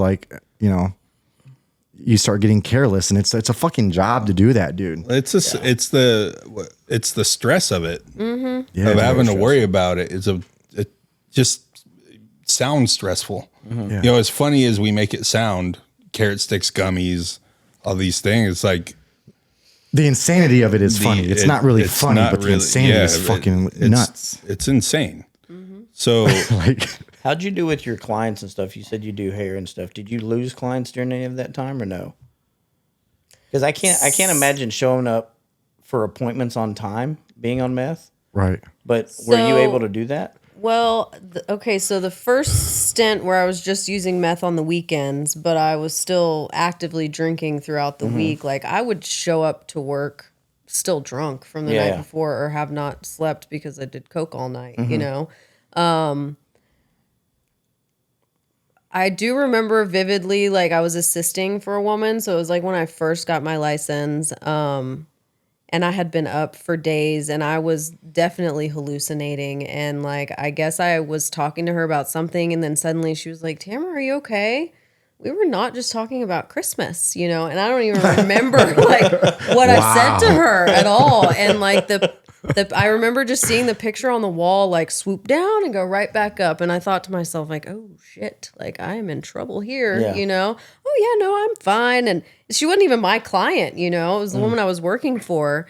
you start getting careless, and it's a fucking job to do that, dude. It's the stress of it, Mm-hmm. of having to worry about it. It just sounds stressful. Mm-hmm. Yeah. As funny as we make it sound, carrot sticks, gummies, all these things. It's like the insanity of it is funny. It's not really funny, but the insanity is fucking nuts. It's insane. Mm-hmm. So how'd you do with your clients and stuff? You said you do hair and stuff. Did you lose clients during any of that time or no? Because I can't imagine showing up for appointments on time being on meth. Right. But were you able to do that? Well, so the first stint where I was just using meth on the weekends, but I was still actively drinking throughout the week, like I would show up to work still drunk from the night before or have not slept because I did coke all night, I do remember vividly, like I was assisting for a woman. So it was like when I first got my license, and I had been up for days and I was definitely hallucinating. And like, I guess I was talking to her about something. And then suddenly she was like, Tamra, are you okay? We were not just talking about Christmas, and I don't even remember like what I said to her at all. And like I remember just seeing the picture on the wall, like swoop down and go right back up. And I thought to myself, like, oh shit, like I am in trouble here, Oh yeah, no, I'm fine. And she wasn't even my client, it was the woman I was working for.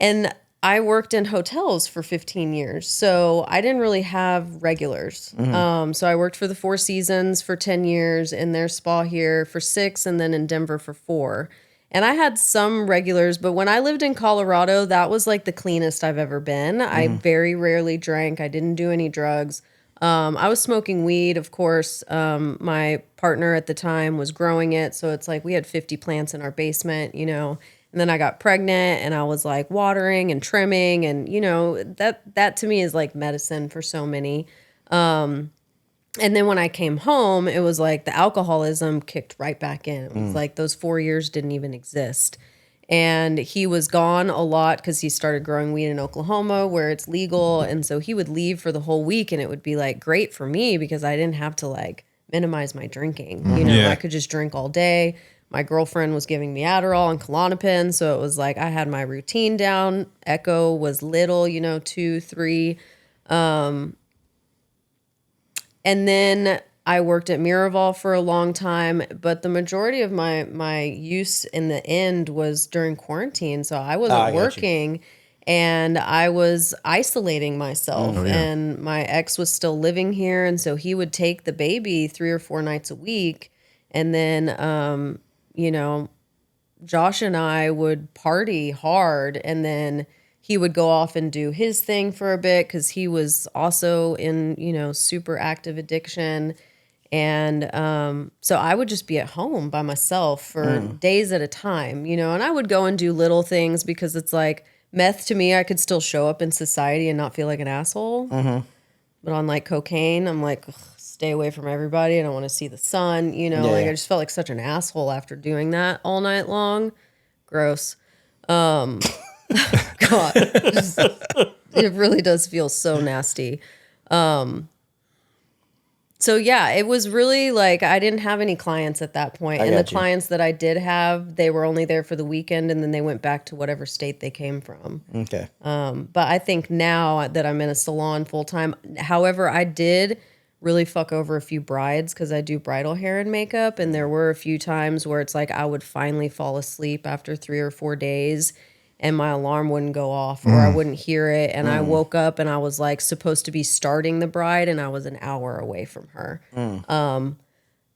And I worked in hotels for 15 years. So I didn't really have regulars. So I worked for the Four Seasons for 10 years, in their spa here for 6, and then in Denver for 4. And I had some regulars, but when I lived in Colorado, that was like the cleanest I've ever been. I very rarely drank. I didn't do any drugs. I was smoking weed, of course. My partner at the time was growing it. So it's like we had 50 plants in our basement, And then I got pregnant and I was like watering and trimming. And, that to me is like medicine for so many. And then when I came home, it was like the alcoholism kicked right back in. It was like those 4 years didn't even exist. And he was gone a lot because he started growing weed in Oklahoma where it's legal. And so he would leave for the whole week, and it would be like great for me because I didn't have to like minimize my drinking. I could just drink all day. My girlfriend was giving me Adderall and Klonopin. So it was like I had my routine down. Echo was little, 2, 3. And then I worked at Miraval for a long time, but the majority of my use in the end was during quarantine. So I wasn't working and I was isolating myself. And my ex was still living here. And so he would take the baby 3 or 4 nights a week. And then, Josh and I would party hard, and then he would go off and do his thing for a bit because he was also in, super active addiction. And so I would just be at home by myself for days at a time, and I would go and do little things because it's like meth to me, I could still show up in society and not feel like an asshole. But on like cocaine, I'm like, stay away from everybody. I don't want to see the sun. You know, like I just felt like such an asshole after doing that all night long. Gross. God, it really does feel so nasty. So yeah, it was really like I didn't have any clients at that point. And the clients that I did have, they were only there for the weekend and then they went back to whatever state they came from. Okay. But I think now that I'm in a salon full time, however, I did really fuck over a few brides because I do bridal hair and makeup. And there were a few times where it's like I would finally fall asleep after 3 or 4 days and my alarm wouldn't go off or I wouldn't hear it. And I woke up and I was like supposed to be starting the bride and I was an hour away from her.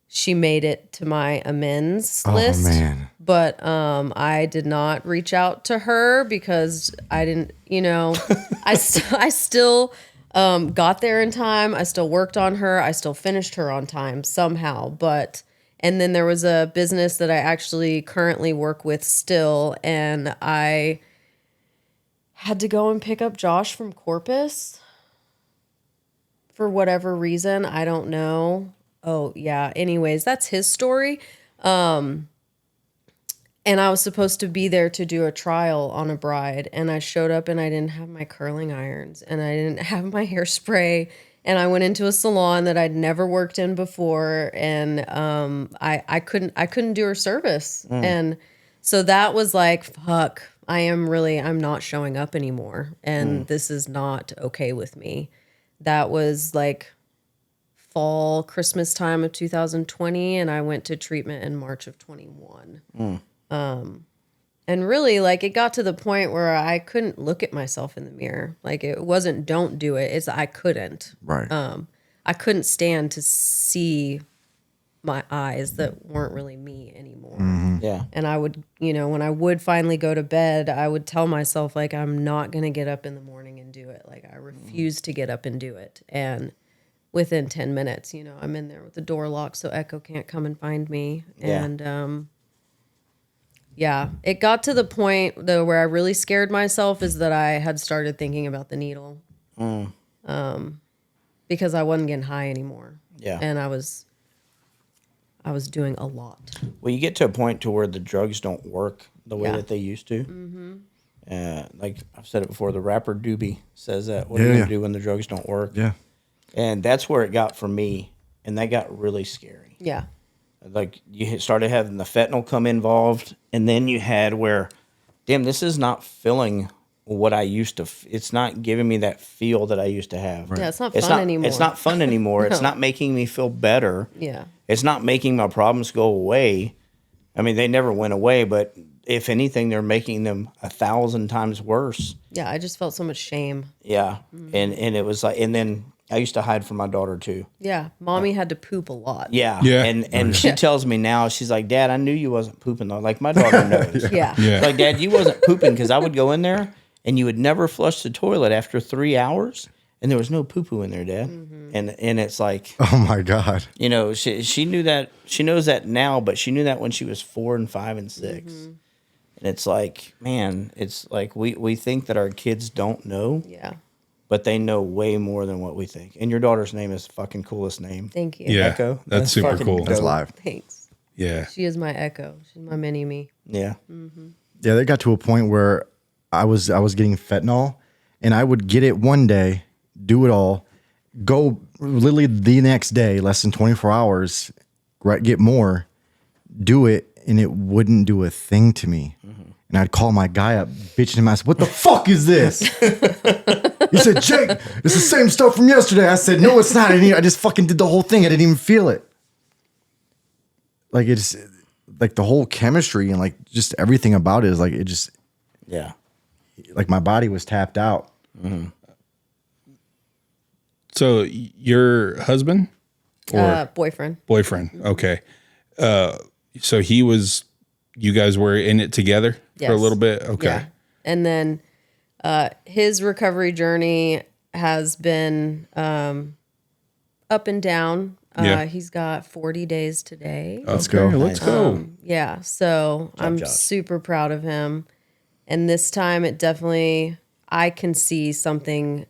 She made it to my amends list. Man. But I did not reach out to her because I didn't, you know, I still got there in time. I still worked on her. I still finished her on time somehow. But, and then there was a business that I actually currently work with still. And I had to go and pick up Josh from Corpus for whatever reason. I don't know. Oh, yeah. Anyways, that's his story. And I was supposed to be there to do a trial on a bride. And I showed up and I didn't have my curling irons and I didn't have my hairspray. And I went into a salon that I'd never worked in before. And I couldn't do her service. And so that was like, fuck, I'm not showing up anymore. And this is not okay with me. That was like fall, Christmas time of 2020. And I went to treatment in March of 21. And really, like, it got to the point where I couldn't look at myself in the mirror. Like, it wasn't don't do it. It's I couldn't. Right. I couldn't stand to see my eyes that weren't really me anymore. Yeah. And I would, you know, when I would finally go to bed, I would tell myself, like, I'm not going to get up in the morning and do it. Like, I refuse to get up and do it. And within 10 minutes, you know, I'm in there with the door locked so Echo can't come and find me. Yeah. And, yeah, it got to the point though where I really scared myself is that I had started thinking about the needle, because I wasn't getting high anymore. Yeah. And I was doing a lot. Well, you get to a point to where the drugs don't work the way Yeah. that they used to. Like I've said it before, the rapper Doobie says that. What are you going to do when the drugs don't work? Yeah. And that's where it got for me. And that got really scary. Yeah. Like you started having the fentanyl come involved, and then you had where, damn, this is not filling what I used to. It's not giving me that feel that I used to have. Yeah, it's not fun anymore. It's not fun anymore. It's not making me feel better. Yeah. It's not making my problems go away. I mean, they never went away, but if anything, they're making them 1,000 times worse. Yeah, I just felt so much shame. Yeah, and it was like, and then I used to hide from my daughter too. Yeah, mommy had to poop a lot. Yeah. Yeah. And she tells me now, she's like, Dad, I knew you wasn't pooping though. Like my daughter knows. Yeah. Yeah. Like, Dad, you wasn't pooping because I would go in there and you would never flush the toilet after 3 hours and there was no poo-poo in there, Dad. And it's like, Oh my God. you know, she knew that. She knows that now, but she knew that when she was 4 and 5 and 6. And it's like, man, it's like we think that our kids don't know. Yeah. But they know way more than what we think. And your daughter's name is fucking coolest name. Thank you. Yeah. Echo. That's super fucking cool. dope. That's live. Thanks. Yeah. She is my echo. She's my mini me. Yeah. Yeah, they got to a point where I was getting fentanyl, and I would get it one day, do it all, go literally the next day, less than 24 hours, get more, do it, and it wouldn't do a thing to me. And I'd call my guy up, bitching him. I said, "What the fuck is this?" He said, "Jake, it's the same stuff from yesterday." I said, "No, it's not. I just fucking did the whole thing. I didn't even feel it." Like it's like the whole chemistry and like just everything about it is like it just Yeah. like my body was tapped out. So your husband or Boyfriend. boyfriend? Okay. So you guys were in it together for a Yes. little bit. Okay. Yeah. And then his recovery journey has been up and down. Yeah. He's got 40 days today. Let's go. Let's go. Yeah. So I'm Josh. super proud of him. And this time it definitely, I can see something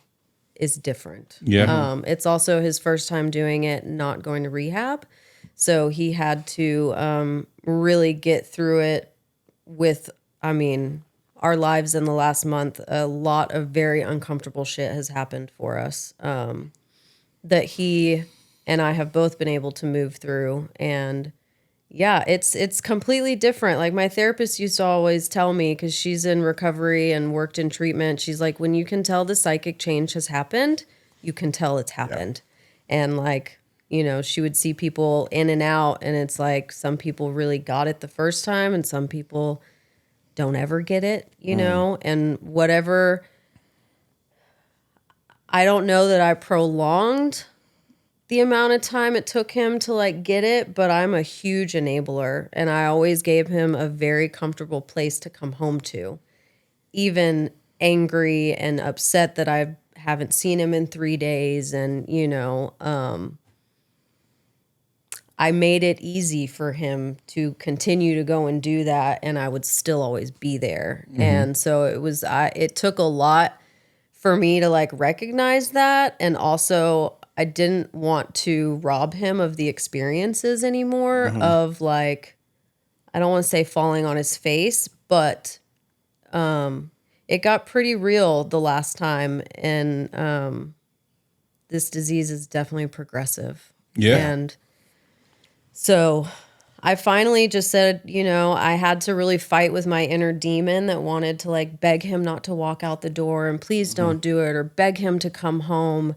is different. Yeah. It's also his first time doing it, not going to rehab. So he had to really get through it with, I mean, our lives in the last month. A lot of very uncomfortable shit has happened for us that he and I have both been able to move through. And yeah, it's completely different. Like my therapist used to always tell me, because she's in recovery and worked in treatment, she's like, when you can tell the psychic change has happened, you can tell it's happened. And like, you know, she would see people in and out, and it's like some people really got it the first time and some people don't ever get it, you know, and whatever. I don't know that I prolonged the amount of time it took him to like get it, but I'm a huge enabler, and I always gave him a very comfortable place to come home to, even angry and upset that I haven't seen him in 3 days. And, you know, I made it easy for him to continue to go and do that, and I would still always be there. And so it took a lot for me to like recognize that. And also I didn't want to rob him of the experiences anymore of like, I don't want to say falling on his face, but it got pretty real the last time. And this disease is definitely progressive. Yeah. And so I finally just said, you know, I had to really fight with my inner demon that wanted to like beg him not to walk out the door and please don't do it, or beg him to come home.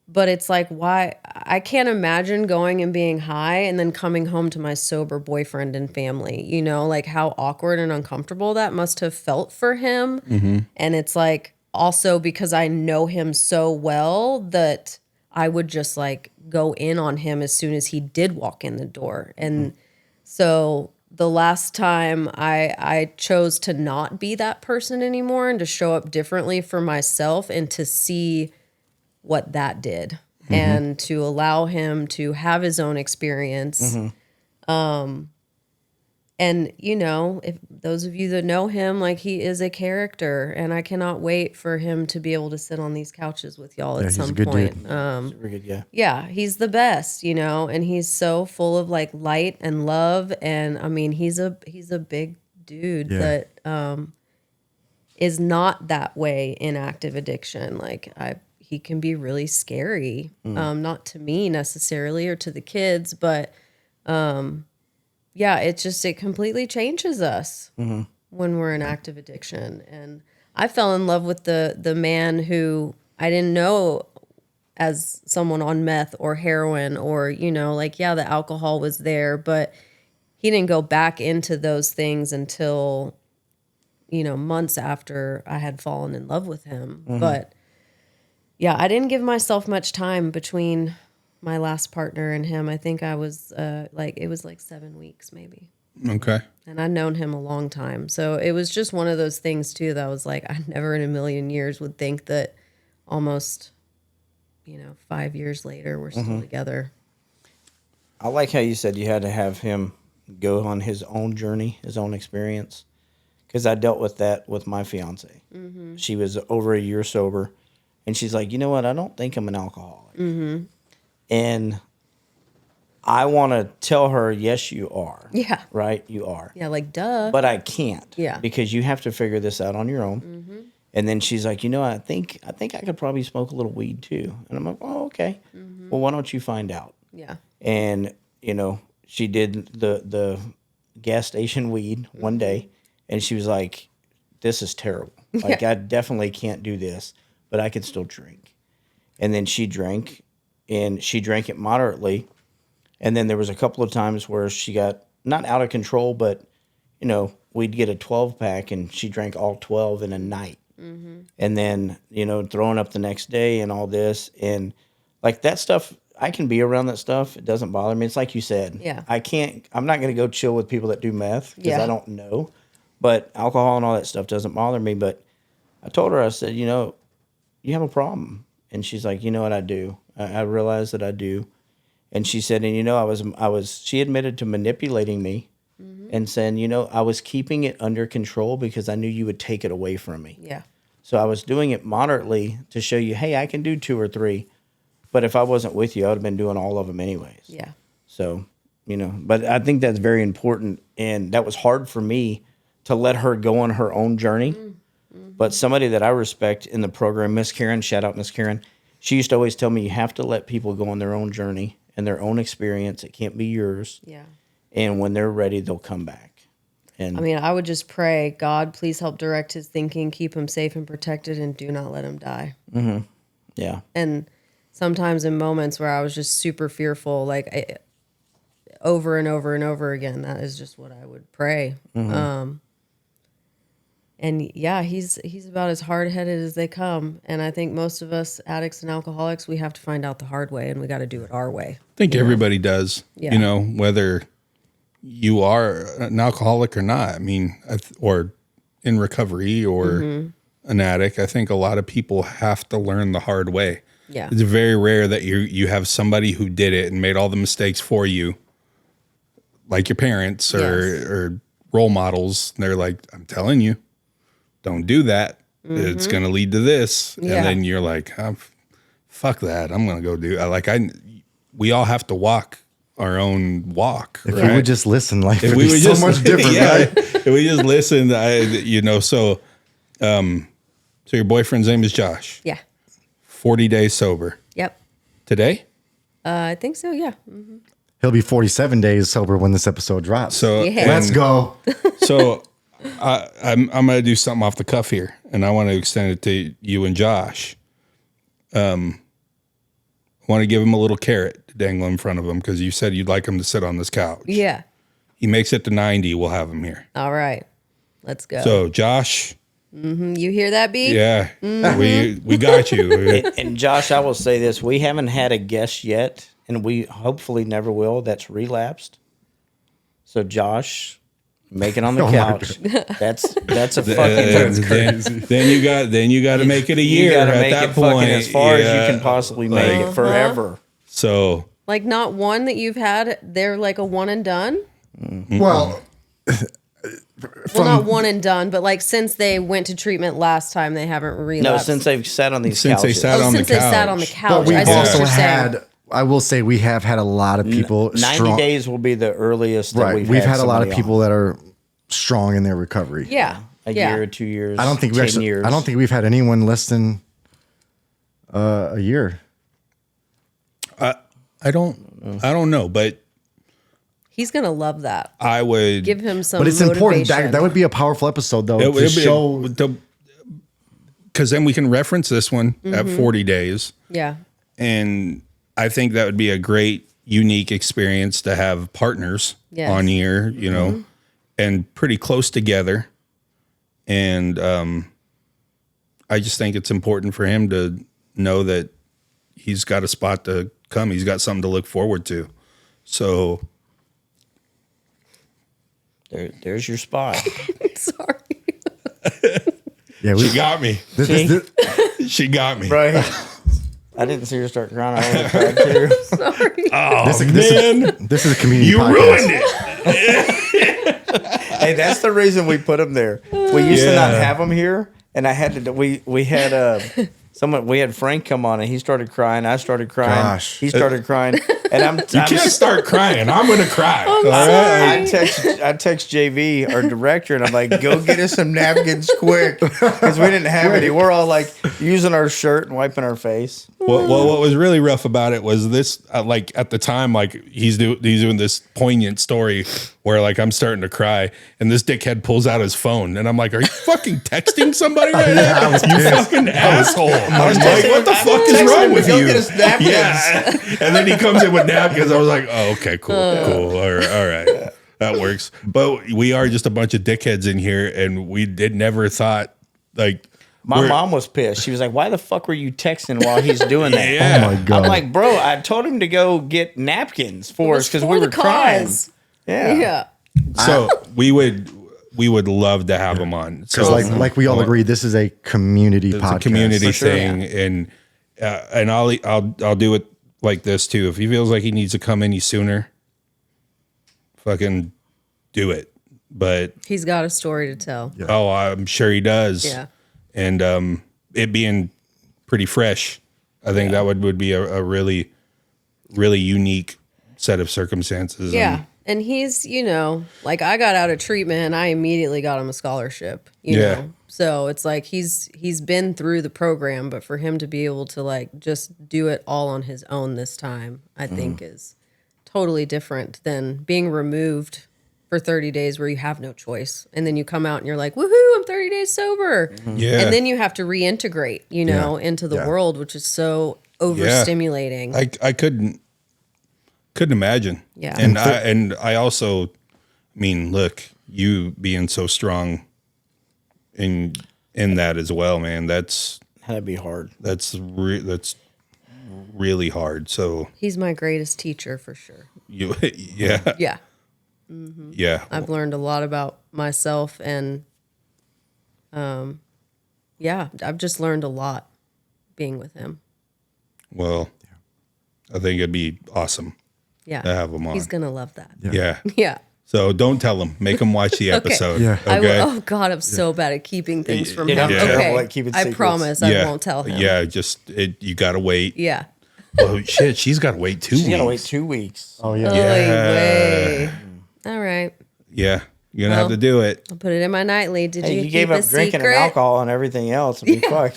But it's like, why? I can't imagine going and being high and then coming home to my sober boyfriend and family, you know, like how awkward and uncomfortable that must have felt for him. And it's like, also because I know him so well that I would just like go in on him as soon as he did walk in the door. And so the last time I chose to not be that person anymore and to show up differently for myself and to see what that did and to allow him to have his own experience. And, you know, if those of you that know him, like he is a character, and I cannot wait for him to be able to sit on these couches with y'all at he's a some good point. dude. Super good, yeah. Yeah, he's the best, you know, and he's so full of like light and love. And I mean, he's a big dude that is not that way in active addiction. Like he can be really scary, not to me necessarily or to the kids, but yeah, it completely changes us when we're in active addiction. And I fell in love with the man who I didn't know as someone on meth or heroin, or, you know, like, yeah, the alcohol was there, but he didn't go back into those things until, you know, months after I had fallen in love with him. But yeah, I didn't give myself much time between my last partner and him. I think I was it was like 7 weeks maybe. Okay. And I'd known him a long time. So it was just one of those things too that I was like, I never in a million years would think that almost, you know, 5 years later we're still together. I like how you said you had to have him go on his own journey, his own experience. Because I dealt with that with my fiance. She was over a year sober. And she's like, you know what? I don't think I'm an alcoholic. And I want to tell her, yes, you are. Yeah. Right? You are. Yeah, like duh. But I can't. Yeah. Because you have to figure this out on your own. And then she's like, you know, I think I could probably smoke a little weed too. And I'm like, oh, okay. Well, why don't you find out? Yeah. And, you know, she did the gas station weed one day. And she was like, this is terrible. Like, I definitely can't do this, but I can still drink. And then she drank, and she drank it moderately. And then there was a couple of times where she got not out of control, but, you know, we'd get a 12-pack, and she drank all 12 in a night. And then, you know, throwing up the next day and all this. And, like, that stuff, I can be around that stuff. It doesn't bother me. It's like you said. Yeah. I'm not going to go chill with people that do meth because Yeah. I don't know. But alcohol and all that stuff doesn't bother me. But I told her, I said, you know, you have a problem. And she's like, you know what, I do. I realize that I do. And she said, and you know, she admitted to manipulating me and saying, you know, I was keeping it under control because I knew you would take it away from me. Yeah. So I was doing it moderately to show you, hey, I can do 2 or 3. But if I wasn't with you, I would have been doing all of them anyways. Yeah. So, but I think that's very important. And that was hard for me to let her go on her own journey. Mm-hmm. But somebody that I respect in the program, Miss Karen, shout out Miss Karen, she used to always tell me you have to let people go on their own journey and their own experience. It can't be yours. Yeah. And when they're ready, they'll come back. And I mean, I would just pray, God, please help direct his thinking, keep him safe and protected, and do not let him die. Mm-hmm. Yeah. And sometimes in moments where I was just super fearful, over and over and over again, that is just what I would pray. Mm-hmm. And yeah, he's about as hard-headed as they come. And I think most of us addicts and alcoholics, we have to find out the hard way, and we got to do it our way. I think everybody does, Yeah. Whether you are an alcoholic or not. I mean, or in recovery or an addict. I think a lot of people have to learn the hard way. Yeah. It's very rare that you have somebody who did it and made all the mistakes for you, like your parents or role models. They're like, I'm telling you, don't do that. It's going to lead to this. Yeah. And then you're like, oh, fuck that. I'm going to go do it. We all have to walk our own walk. If we would just listen, life would be so much different, right? If we just listen, so your boyfriend's name is Josh. Yeah. 40 days sober. Yep. Today? I think so, yeah. Mm-hmm. He'll be 47 days sober when this episode drops. So Yeah. Let's go. So I'm going to do something off the cuff here, and I want to extend it to you and Josh. I want to give him a little carrot to dangle in front of him because you said you'd like him to sit on this couch. Yeah. He makes it to 90, we'll have him here. All right. Let's go. So Josh, you hear that, B? yeah, we got you. and Josh, I will say this. We haven't had a guest yet, and we hopefully never will, that's relapsed. So Josh, make it on the couch. That's a fucking then you got to make it a year. You gotta at make that it point, fucking as far as you can possibly make it forever. So Like not one that you've had, they're like a one and done? Well, Well, not one and done, but like since they went to treatment last time, they haven't relapsed. No, since they've sat on these Since they couches. sat on the since they sat couch. on the couch. but we've I see what also you're saying. had, I will say, we have had a lot of people 90 strong. days will be the earliest that Right. we've had a lot of somebody people that are strong in their recovery. Yeah. on. A yeah. year, 2 years. I don't think 10 years. I don't think we've had anyone less than a year. I don't know, but He's going to love that. I would Give him some But it's motivation. important. That would be a powerful episode, though, to show. because then we can reference this one at 40 days. Yeah. And I think that would be a great, unique experience to have partners Yes. on here, and pretty close together. And I just think it's important for him to know that he's got a spot to come. He's got something to look forward to. So There's your spot. Sorry. Yeah, she got me. this- She got me. Right. I didn't see her start crying. I would have cried too. Sorry. Oh, this is a community you podcast. ruined it. Hey, that's the reason we put him there. We used to not have him here, and I had to. We had someone. We had Frank come on, and he started crying. I started crying. Gosh. He started crying, and You can't start crying. I'm gonna cry. All I text JV, our director, and I'm like, go get us some napkins quick, because we didn't have any. We're all like using our shirt and wiping our face. Well, what was really rough about it was this, like at the time, like he's doing this poignant story where like I'm starting to cry, and this dickhead pulls out his phone, and I'm like, "Are you fucking texting somebody right now? You fucking asshole!" I'm like, "What the fuck is wrong with Go you?" get us napkins. Yeah, and then he comes in with napkins. I was like, "Oh, okay, cool. All right, that works." But we are just a bunch of dickheads in here, and we never thought like. My mom was pissed. She was like, "Why the fuck were you texting while he's doing that?" Yeah. Oh my God. I'm like, "Bro, I told him to go get napkins for us because we were crying." Yeah. Yeah. So we would love to have him on. So Like we all agree, this is a community it's podcast. a community For sure, thing, and I'll do it like this too. If he feels like he needs to come any sooner, fucking do it. But He's got a story to tell. oh, I'm sure he does. Yeah. and it being pretty fresh, I think that would be a really, really unique set of circumstances. Yeah. And he's, like I got out of treatment and I immediately got him a scholarship, you know? So it's like he's been through the program, but for him to be able to like just do it all on his own this time, I think is totally different than being removed for 30 days where you have no choice. And then you come out and you're like, woohoo, I'm 30 days sober. Yeah. And then you have to reintegrate, into the world, which is so overstimulating. I couldn't imagine. Yeah. And I also, look, you being so strong in that as well, man. That'd be hard. That's really hard. So He's my greatest teacher for sure. yeah. Yeah. Yeah. I've learned a lot about myself and I've just learned a lot being with him. Well, I think it'd be awesome Yeah. to have him on. He's going to love that. Yeah. Yeah. So don't tell him. Make him watch the episode. Yeah. I Okay. will, oh God, I'm so bad at keeping things from Yeah, him. I'm terrible Okay. at keeping I secrets. promise I won't tell him. Yeah. You got to wait. Yeah. Oh, shit. She's got to wait 2 weeks. You gotta wait 2 weeks. Oh yeah. Oy vey. All right. Yeah. You're going to have to do it. I'll put it in my nightly. Did Hey, you you keep gave a up drinking secret? and alcohol and everything else. I mean, fuck.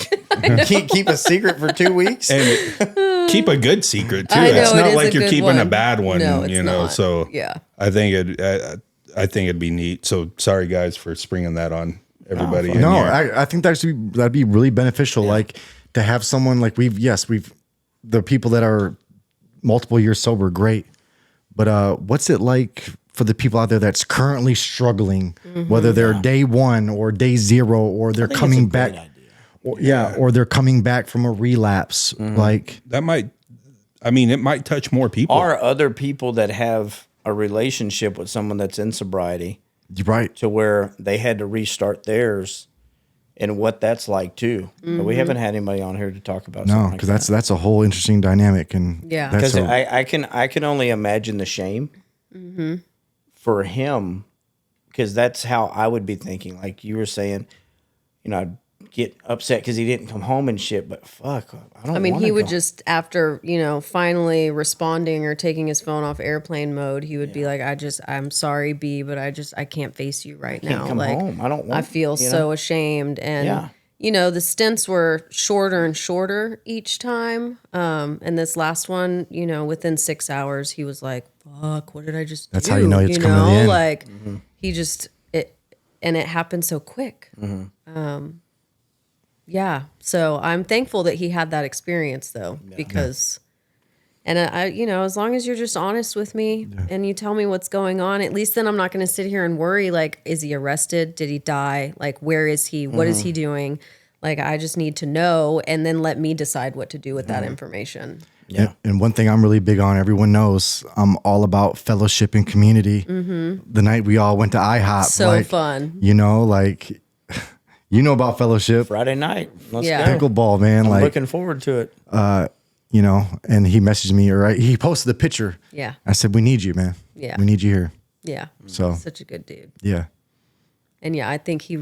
keep a secret for 2 weeks. And keep a good secret too. I know, It's it not is like a you're good keeping a one. bad one, No, it's not. So Yeah. I think it'd be neat. So sorry guys for springing that on everybody. in No, here. I think that'd be really beneficial. Like to have someone like we've the people that are multiple years sober, great. But what's it like for the people out there that's currently struggling, whether they're day 1 or day 0, or they're coming back, or they're coming back from a relapse, like that might. It might touch more people. Are other people that have a relationship with someone that's in sobriety right? to where they had to restart theirs and what that's like too. But we haven't had anybody on here to talk about No, something because like that's a whole interesting dynamic, and Yeah. that's because a- I can only imagine the shame for him, because that's how I would be thinking. Like you were saying, I'd get upset because he didn't come home and shit. But fuck, I don't. He would go. just, after, finally responding or taking his phone off airplane mode, he would be like, I'm sorry, B, but I can't face you right now. come Like, home. I don't want. I feel so ashamed. And, Yeah. the stints were shorter and shorter each time. And this last one, within 6 hours, he was like, fuck, what did I just That's do? how you know it's coming to the end. Like, he just, and it happened so quick. Yeah. So I'm thankful that he had that experience though, because, and I, as long as you're just honest with me and you tell me what's going on, at least then I'm not going to sit here and worry, like, is he arrested? Did he die? Like, where is he? What is he doing? Like, I just need to know, and then let me decide what to do with that information. Yeah. And one thing I'm really big on, everyone knows, I'm all about fellowship and community. The night we all went to IHOP, So fun. About fellowship, Friday night. Let's Yeah. go. pickleball, man. I'm like, looking forward to it. and he messaged me, or he posted the picture. Yeah. I said, we need you, man. Yeah. We need you here. Yeah. So, Such a good dude. yeah. And yeah, I think he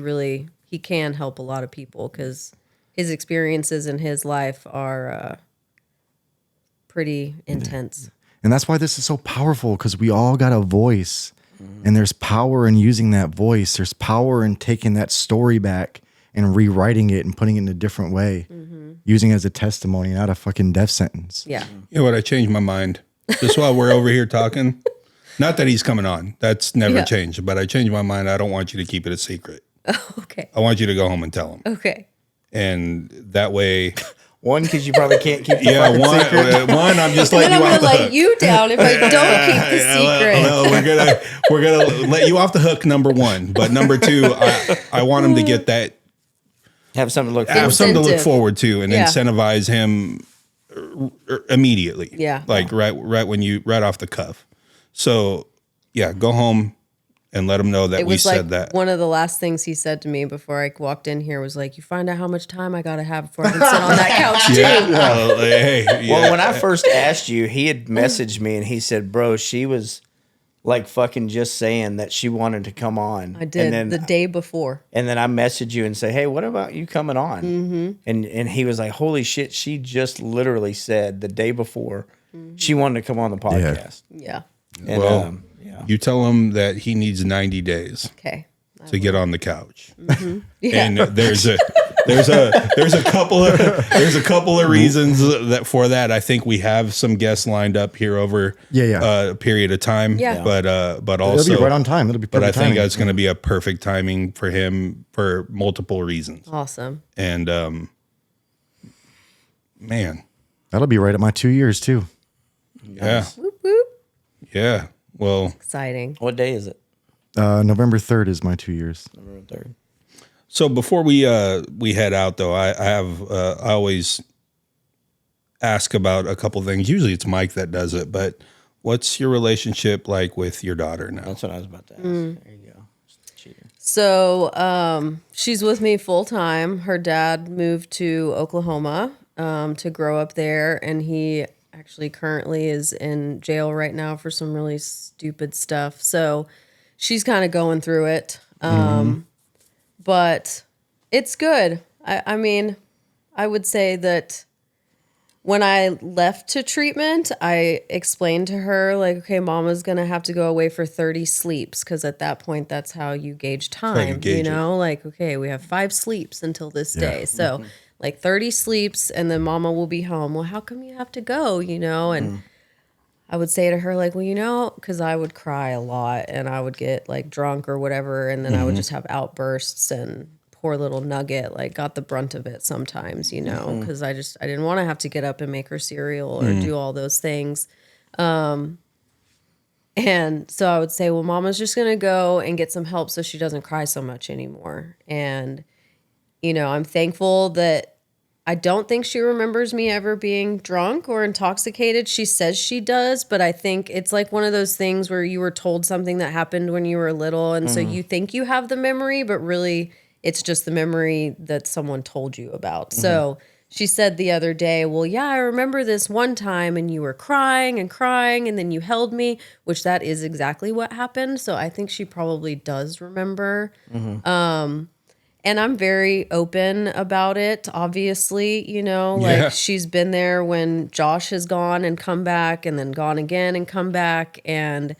can help a lot of people because his experiences in his life are pretty intense. And that's why this is so powerful, because we all got a voice, and there's power in using that voice. There's power in taking that story back and rewriting it and putting it in a different way, using it as a testimony, not a fucking death sentence. Yeah. You know what? I changed my mind. Just while we're over here talking. Not that he's coming on. That's never Yeah. changed. But I changed my mind. I don't want you to keep it a secret. Okay. I want you to go home and tell him. Okay. And that way, One, because you probably can't keep the yeah, fucking secret. one, I'm just Then letting I'm you gonna off the let hook. you down if I don't keep the secret. No, we're gonna let you off the hook. Number 1, but number 2, I want him to get that. Have something to look Have for. something to look Incentive. forward to and Yeah. incentivize him immediately. Yeah. Like right off the cuff. So yeah, go home and let him know that It we was said like that. one of the last things he said to me before I walked in here was like, "You find out how much time I gotta have before I can sit on that couch too." Hey, yeah. Well, when I first asked you, he had messaged me and he said, "Bro, she was like fucking just saying that she wanted to come on. I did and then, the day before. And then I messaged you and say, hey, what about you coming on? Mm-hmm. And he was like, holy shit, she just literally said the day before she wanted to come on the podcast. Yeah. And, Well, yeah. you tell him that he needs 90 days Okay. to get on the couch. Yeah. And there's a couple of reasons that for that. I think we have some guests lined up here over a period of time. Yeah. But also It'll be right on time. It'll be perfect But I think timing. it's going to be a perfect timing for him for multiple reasons. Awesome. And man, That'll be right at my 2 years too. yeah, Whoop, whoop. yeah. Well, Exciting. What day is it? November 3rd is my 2 years. November 3rd. so before we head out though, I always ask about a couple things. Usually it's Mike that does it, but what's your relationship like with your daughter now? That's what I was about to ask. There you go. Cheater. So she's with me full time. Her dad moved to Oklahoma to grow up there, and he actually currently is in jail right now for some really stupid stuff. So she's kind of going through it. But it's good. I mean, I would say that when I left to treatment, I explained to her, like, okay, mama's going to have to go away for 30 sleeps, because at that point, that's how you gauge time, gauge you know? Like, okay, we have 5 sleeps until this day. So, like, 30 sleeps, and then mama will be home. Well, how come you have to go, you know? And I would say to her, like, well, you know, because I would cry a lot, and I would get, like, drunk or whatever, and then I would just have outbursts, and poor little Nugget, like, got the brunt of it sometimes, you know, because I didn't want to have to get up and make her cereal or do all those things. And so I would say, well, mama's just going to go and get some help so she doesn't cry so much anymore. And, you know, I'm thankful that I don't think she remembers me ever being drunk or intoxicated. She says she does, but I think it's like one of those things where you were told something that happened when you were little, and so you think you have the memory, but really it's just the memory that someone told you about. So she said the other day, well, yeah, I remember this one time and you were crying and crying and then you held me, which that is exactly what happened. So I think she probably does remember. And I'm very open about it, obviously, you know, like she's been there when Josh has gone and come back and then gone again and come back. And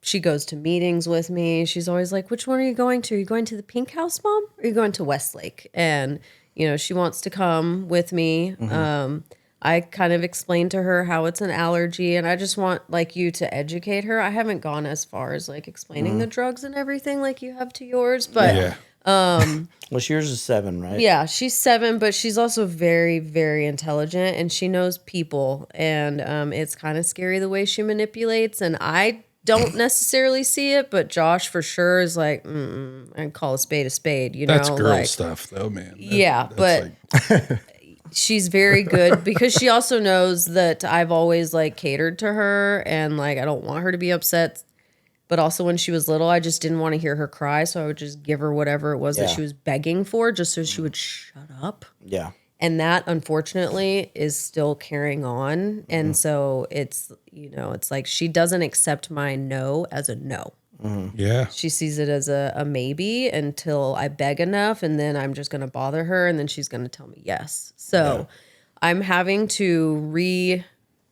she goes to meetings with me. She's always like, which one are you going to? Are you going to the Pink House, Mom? Or are you going to Westlake? And, you know, she wants to come with me. I kind of explained to her how it's an allergy, and I just want, like, you to educate her. I haven't gone as far as, like, explaining the drugs and everything like you have to yours, but well, yours is 7, right? yeah, she's 7, but she's also very, very intelligent, and she knows people, and it's kind of scary the way she manipulates, and I don't necessarily see it, but Josh for sure is like, I'd call a spade, you know? That's girl like, stuff though, man. That's but like, she's very good because she also knows that I've always, like, catered to her, and, like, I don't want her to be upset. But also when she was little, I just didn't want to hear her cry. So I would just give her whatever it was that she was begging for, just so she would shut up. Yeah. And that, unfortunately, is still carrying on. And so it's, you know, it's like she doesn't accept my no as a no. yeah. She sees it as a maybe until I beg enough. And then I'm just going to bother her. And then she's going to tell me yes. So I'm having to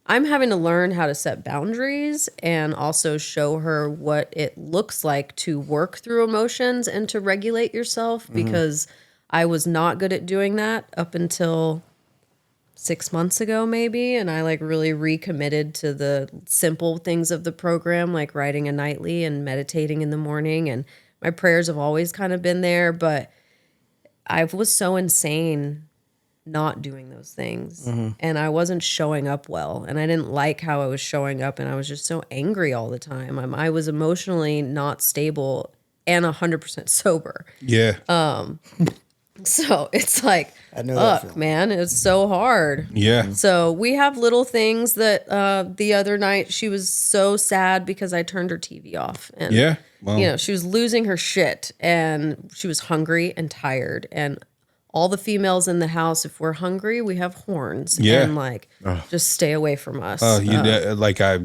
learn how to set boundaries and also show her what it looks like to work through emotions and to regulate yourself, because I was not good at doing that up until 6 months ago, maybe. And I, like, really recommitted to the simple things of the program, like writing a nightly and meditating in the morning. And my prayers have always kind of been there, but I was so insane not doing those things, and I wasn't showing up well, and I didn't like how I was showing up, and I was just so angry all the time. I was emotionally not stable and 100% sober. Yeah. So it's like, I know that fuck, feeling. man, it's so hard. Yeah. So we have little things that the other night she was so sad because I turned her TV off, and Yeah. Well, you know, she was losing her shit, and she was hungry and tired, and all the females in the house, if we're hungry, we have horns. Yeah. And, like, just stay away from us. like I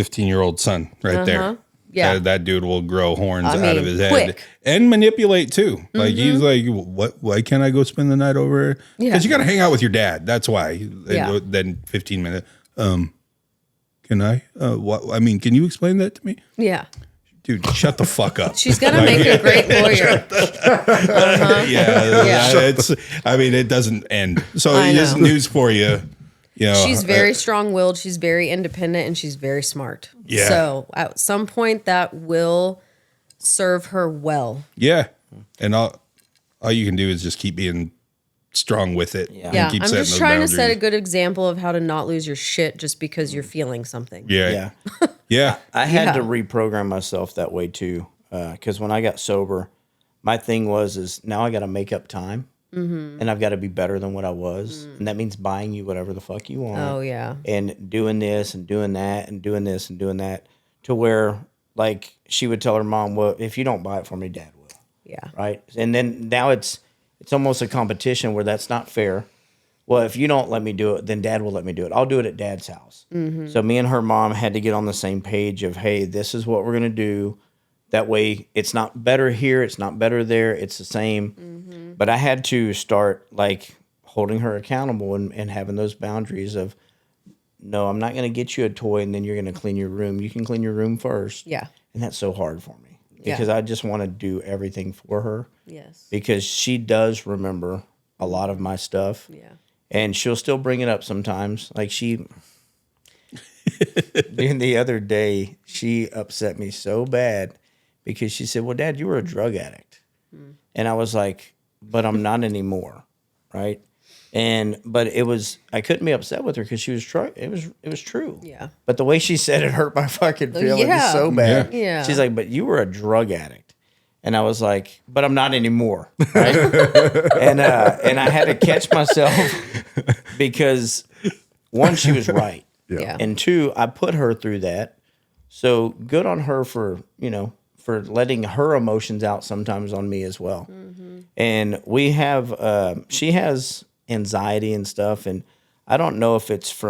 15-year-old son right there. Yeah. That dude will grow horns I out mean, of his head quick. and manipulate too. Like he's like, what? Why can't I go spend the night over? Yeah. Because you got to hang out with your dad. That's why. Yeah. And then 15 minutes. Can I? What? I mean, can you explain that to me, Yeah. dude? Shut the fuck up. She's going to make a great lawyer. Yeah. It's. I mean, it doesn't end. So I just know. news for you. You know, She's very strong-willed. She's very independent, and she's very smart. Yeah. So at some point, that will serve her well. yeah. And all you can do is just keep being strong with it. Yeah. And Yeah, keep I'm setting just those trying to set a boundaries. good example of how to not lose your shit just because you're feeling something. Yeah. Yeah. Yeah. I had Yeah. to reprogram myself that way too. Because when I got sober, my thing is now I got to make up time. And I've got to be better than what I was. And that means buying you whatever the fuck you want. Oh, yeah. And doing this and doing that and doing this and doing that, to where like she would tell her mom, well, if you don't buy it for me, Dad will. Yeah. Right. And then now it's almost a competition where that's not fair. Well, if you don't let me do it, then Dad will let me do it. I'll do it at Dad's house. So me and her mom had to get on the same page of, hey, this is what we're going to do. That way it's not better here. It's not better there. It's the same. But I had to start like holding her accountable and having those boundaries of, no, I'm not going to get you a toy and then you're going to clean your room. You can clean your room first. Yeah. And that's so hard for me Yeah. because I just want to do everything for her. Yes. Because she does remember a lot of my stuff. Yeah. And she'll still bring it up sometimes. Like the other day, she upset me so bad because she said, well, Dad, you were a drug addict. And I was like, but I'm not anymore. Right. But I couldn't be upset with her because she was true. It was true. Yeah. But the way she said it hurt my fucking feelings Yeah. so bad. Yeah. She's like, but you were a drug addict. And I was like, but I'm not anymore. Right. and I had to catch myself because one, she was right. Yeah. And two, I put her through that. So good on her for letting her emotions out sometimes on me as well. And we have, she has anxiety and stuff. And I don't know if it's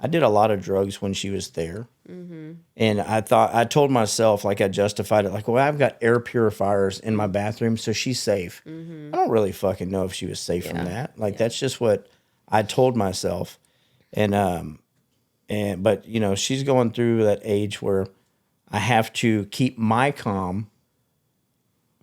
I did a lot of drugs when she was there. And I told myself, like I justified it, like, well, I've got air purifiers in my bathroom, so she's safe. I don't really fucking know if she was safe from that. Like, that's just what I told myself. But you know, she's going through that age where I have to keep my calm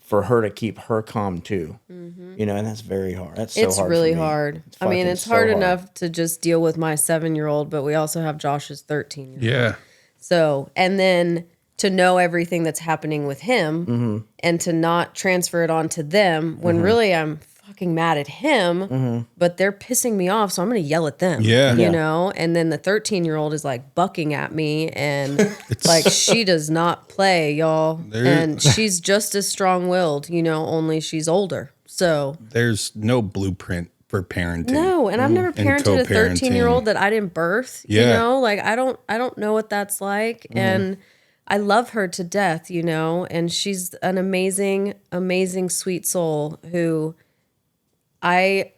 for her to keep her calm too. You know, and that's very hard. That's so It's hard. really for me. hard. It's I mean, fucking it's so hard enough to just deal with my 7-year-old, but we also have Josh's 13-year-old. Yeah. So, and then to know everything that's happening with him and to not transfer it on to them when really I'm fucking mad at him, but they're pissing me off. So I'm going to yell at them, Yeah. you Yeah. know? And then the 13-year-old is like bucking at me and like, she does not play, y'all. And she's just as strong willed, you know, only she's older. So There's no blueprint for parenting. no, and I've never parented a co-parenting. 13-year-old that I didn't birth. You Yeah. know, like I don't know what that's like, and I love her to death. You know, and she's an amazing, amazing, sweet soul who it's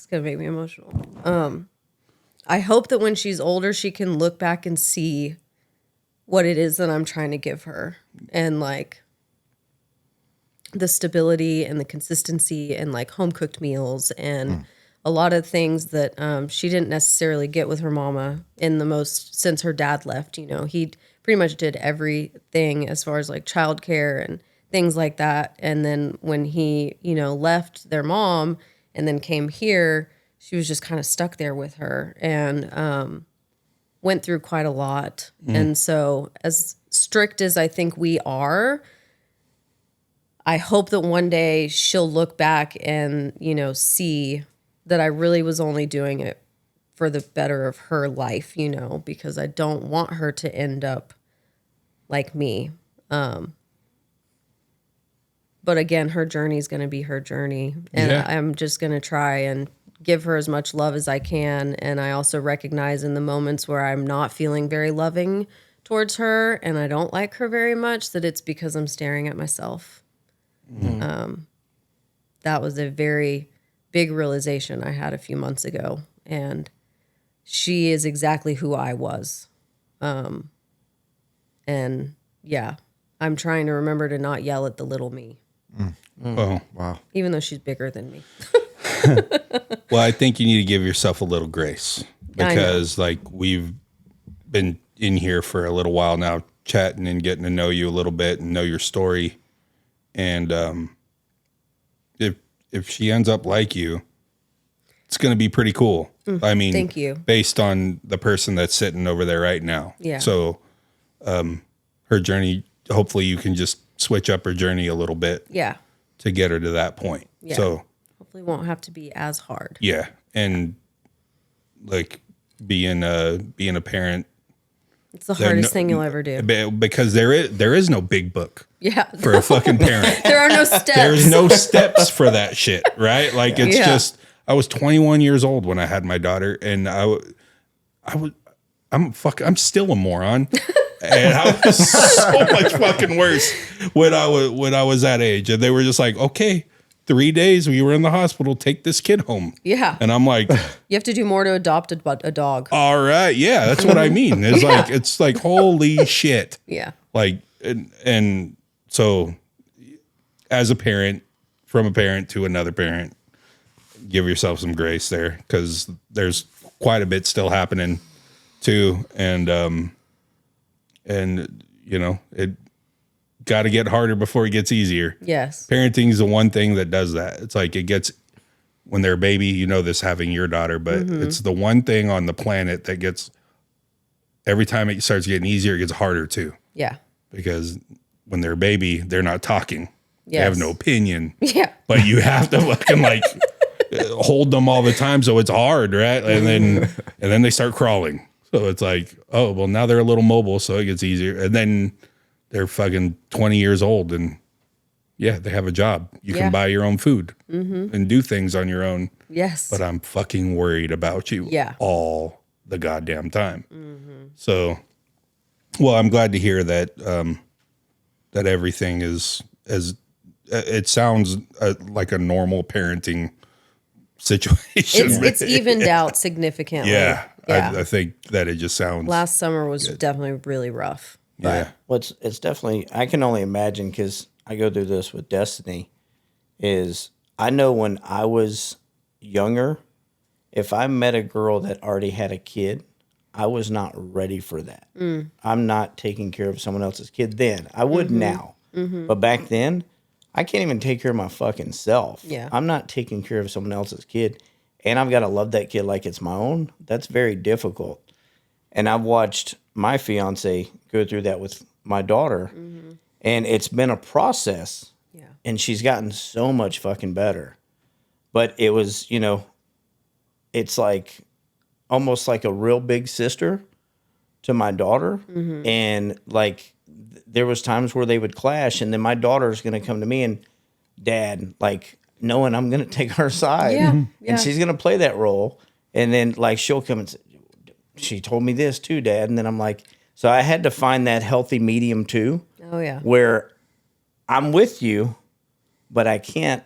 gonna make me emotional. I hope that when she's older, she can look back and see what it is that I'm trying to give her, and like the stability and the consistency and like home cooked meals and a lot of things that she didn't necessarily get with her mama since her dad left. You know, he pretty much did everything as far as like childcare and things like that. And then when he, you know, left their mom and then came here, she was just kind of stuck there with her and went through quite a lot. And so as strict as I think we are, I hope that one day she'll look back and, you know, see that I really was only doing it for the better of her life, you know, because I don't want her to end up like me. But again, her journey is going to be her journey. And Yeah. I'm just going to try and give her as much love as I can. And I also recognize in the moments where I'm not feeling very loving towards her and I don't like her very much, that it's because I'm staring at myself. That was a very big realization I had a few months ago. And she is exactly who I was. And yeah, I'm trying to remember to not yell at the little me, Oh, Wow. even though she's bigger than me. well, I think you need to give yourself a little grace because, like, we've been in here for a little while now, chatting and getting to know you a little bit and know your story. And if she ends up like you, it's going to be pretty cool. I mean, Thank you. Based on the person that's sitting over there right now. Yeah. So, her journey, hopefully you can just switch up her journey a little bit Yeah. to get her to that point. Yeah. So, Hopefully it won't have to be as hard. yeah. And like being a parent, It's the hardest thing you'll ever do. because there is no big book Yeah. for a fucking parent. There are no steps. There's no steps for that shit, right? Like it's Yeah. just I was 21 years old when I had my daughter, and I'm still a moron, and I was so much fucking worse when I was that age, and they were just like, okay, 3 days we were in the hospital, take this kid home, Yeah. and I'm like, You have to do more to adopt a dog. all right, yeah, that's what I mean. It's like holy shit. Yeah. Like, and so as a parent, from a parent to another parent, give yourself some grace there because there's quite a bit still happening too. And you know, it got to get harder before it gets easier. Yes. Parenting is the one thing that does that. It's like it gets, when they're a baby, you know this having your daughter, but it's the one thing on the planet that gets, every time it starts getting easier, it gets harder too. Yeah. Because when they're a baby, they're not talking. They Yes. have no opinion. Yeah. But you have to fucking like hold them all the time, so it's hard, right? And then they start crawling. So it's like, oh, well, now they're a little mobile, so it gets easier. And then they're fucking 20 years old, and yeah, they have a job. You Yeah. can buy your own food and do things on your own. Yes. But I'm fucking worried about you Yeah. all the goddamn time. So, well, I'm glad to hear that that everything is as it sounds like a normal parenting situation. It's evened out significantly. Yeah, Yeah. I think that it just sounds. Last summer was definitely really rough. yeah, Well, it's definitely, I can only imagine because I go through this with Destiny, is I know when I was younger, if I met a girl that already had a kid, I was not ready for that. I'm not taking care of someone else's kid then. I would now. But back then, I can't even take care of my fucking self. Yeah. I'm not taking care of someone else's kid. And I've got to love that kid like it's my own. That's very difficult. And I've watched my fiance go through that with my daughter. And it's been a process. Yeah. And she's gotten so much fucking better. But it was, you know, it's like almost like a real big sister to my daughter. And like there was times where they would clash, and then my daughter's going to come to me and, Dad, like knowing I'm going to take her side. Yeah. And she's going to play that role. And then like she'll come and say, she told me this too, Dad. And then I'm like, so I had to find that healthy medium too, Oh yeah. where I'm with you, but I can't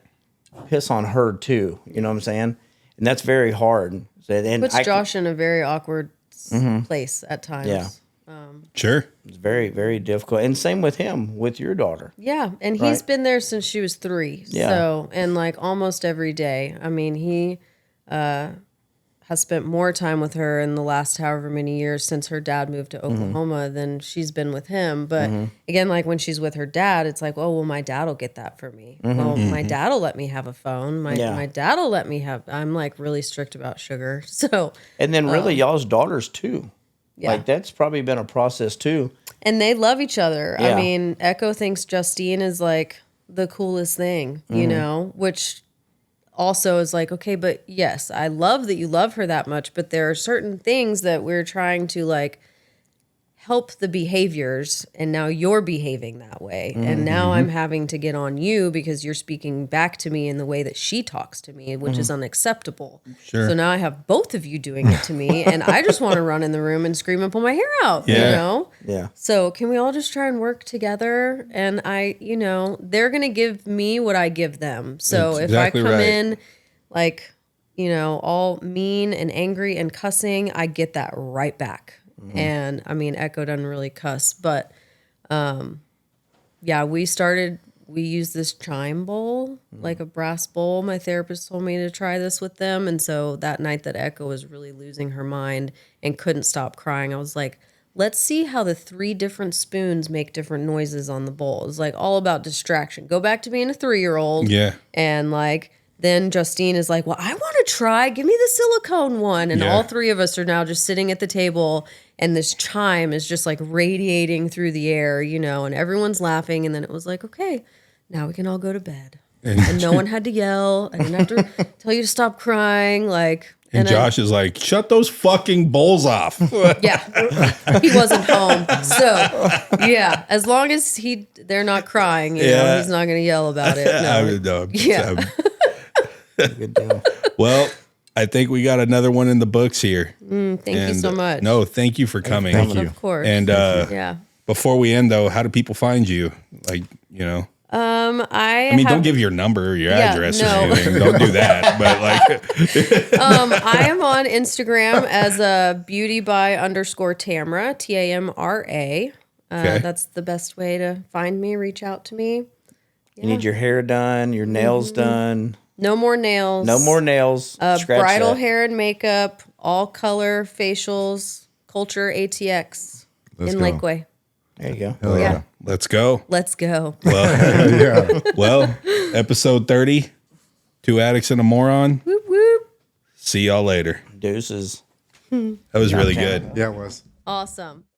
piss on her too. You know what I'm saying? And that's very hard. So, and Puts I Josh in a very awkward place at times. Yeah. sure. It's very, very difficult. And same with him, with your daughter. Yeah, and he's Right. been there since she was 3. Yeah. So, and like almost every day. I mean, he has spent more time with her in the last however many years since her dad moved to Oklahoma than she's been with him. But again, like when she's with her dad, it's like, oh, well, my dad will get that for me. Well, my dad will let me have a phone. My dad will let me have. I'm like really strict about sugar. So, And then really y'all's daughters too. Yeah. Like that's probably been a process too. and they love each other. I Yeah. mean, Echo thinks Justine is like the coolest thing, you know, which also is like, okay, but yes, I love that you love her that much, but there are certain things that we're trying to like help the behaviors, and now you're behaving that way. And now I'm having to get on you because you're speaking back to me in the way that she talks to me, which is unacceptable. Sure. So now I have both of you doing it to me, and I just want to run in the room and scream and pull my hair out, you Yeah. know? Yeah. So can we all just try and work together? And I, you know, they're going to give me what I give them. So That's if exactly I come right. in like, you know, all mean and angry and cussing, I get that right back. And I mean, Echo doesn't really cuss, but yeah, we used this chime bowl, like a brass bowl. My therapist told me to try this with them. And so that night that Echo was really losing her mind and couldn't stop crying, I was like, let's see how the 3 different spoons make different noises on the bowl. It's like all about distraction. Go back to being a 3-year-old. Yeah. And like, then Justine is like, well, I want to try. Give me the silicone one. And all 3 of us are now just sitting at the table, and this chime is just like radiating through the air, you know, and everyone's laughing. And then it was like, okay, now we can all go to bed. And no one had to yell. I didn't have to tell you to stop crying. Like, And Josh is like, shut those fucking bowls off. yeah, he wasn't home. So yeah, as long as they're not crying, you know, he's not going to yell about it. No. Yeah. Good deal. Well, I think we got another one in the books here. Thank you so much. No, thank you for coming. Thank you. Of course. And yeah. before we end, though, how do people find you? Like, you know, I mean, have, don't give your number or your Yeah, address no. or anything. Don't do that. But like, I am on Instagram as a beautyby_Tamra, Tamra. Okay. That's the best way to find me. Reach out to me. You need your hair done, your nails done. No more nails. No more nails. Scratch Bridal that. hair and makeup, all color facials, Culture ATX Let's in go. Lakeway. There you go. Hell yeah. let's go. Let's go. Yeah. Well, episode 30, 2 addicts and a moron. Whoop whoop. See y'all later. Deuces. That was really good. Yeah, it was. Awesome.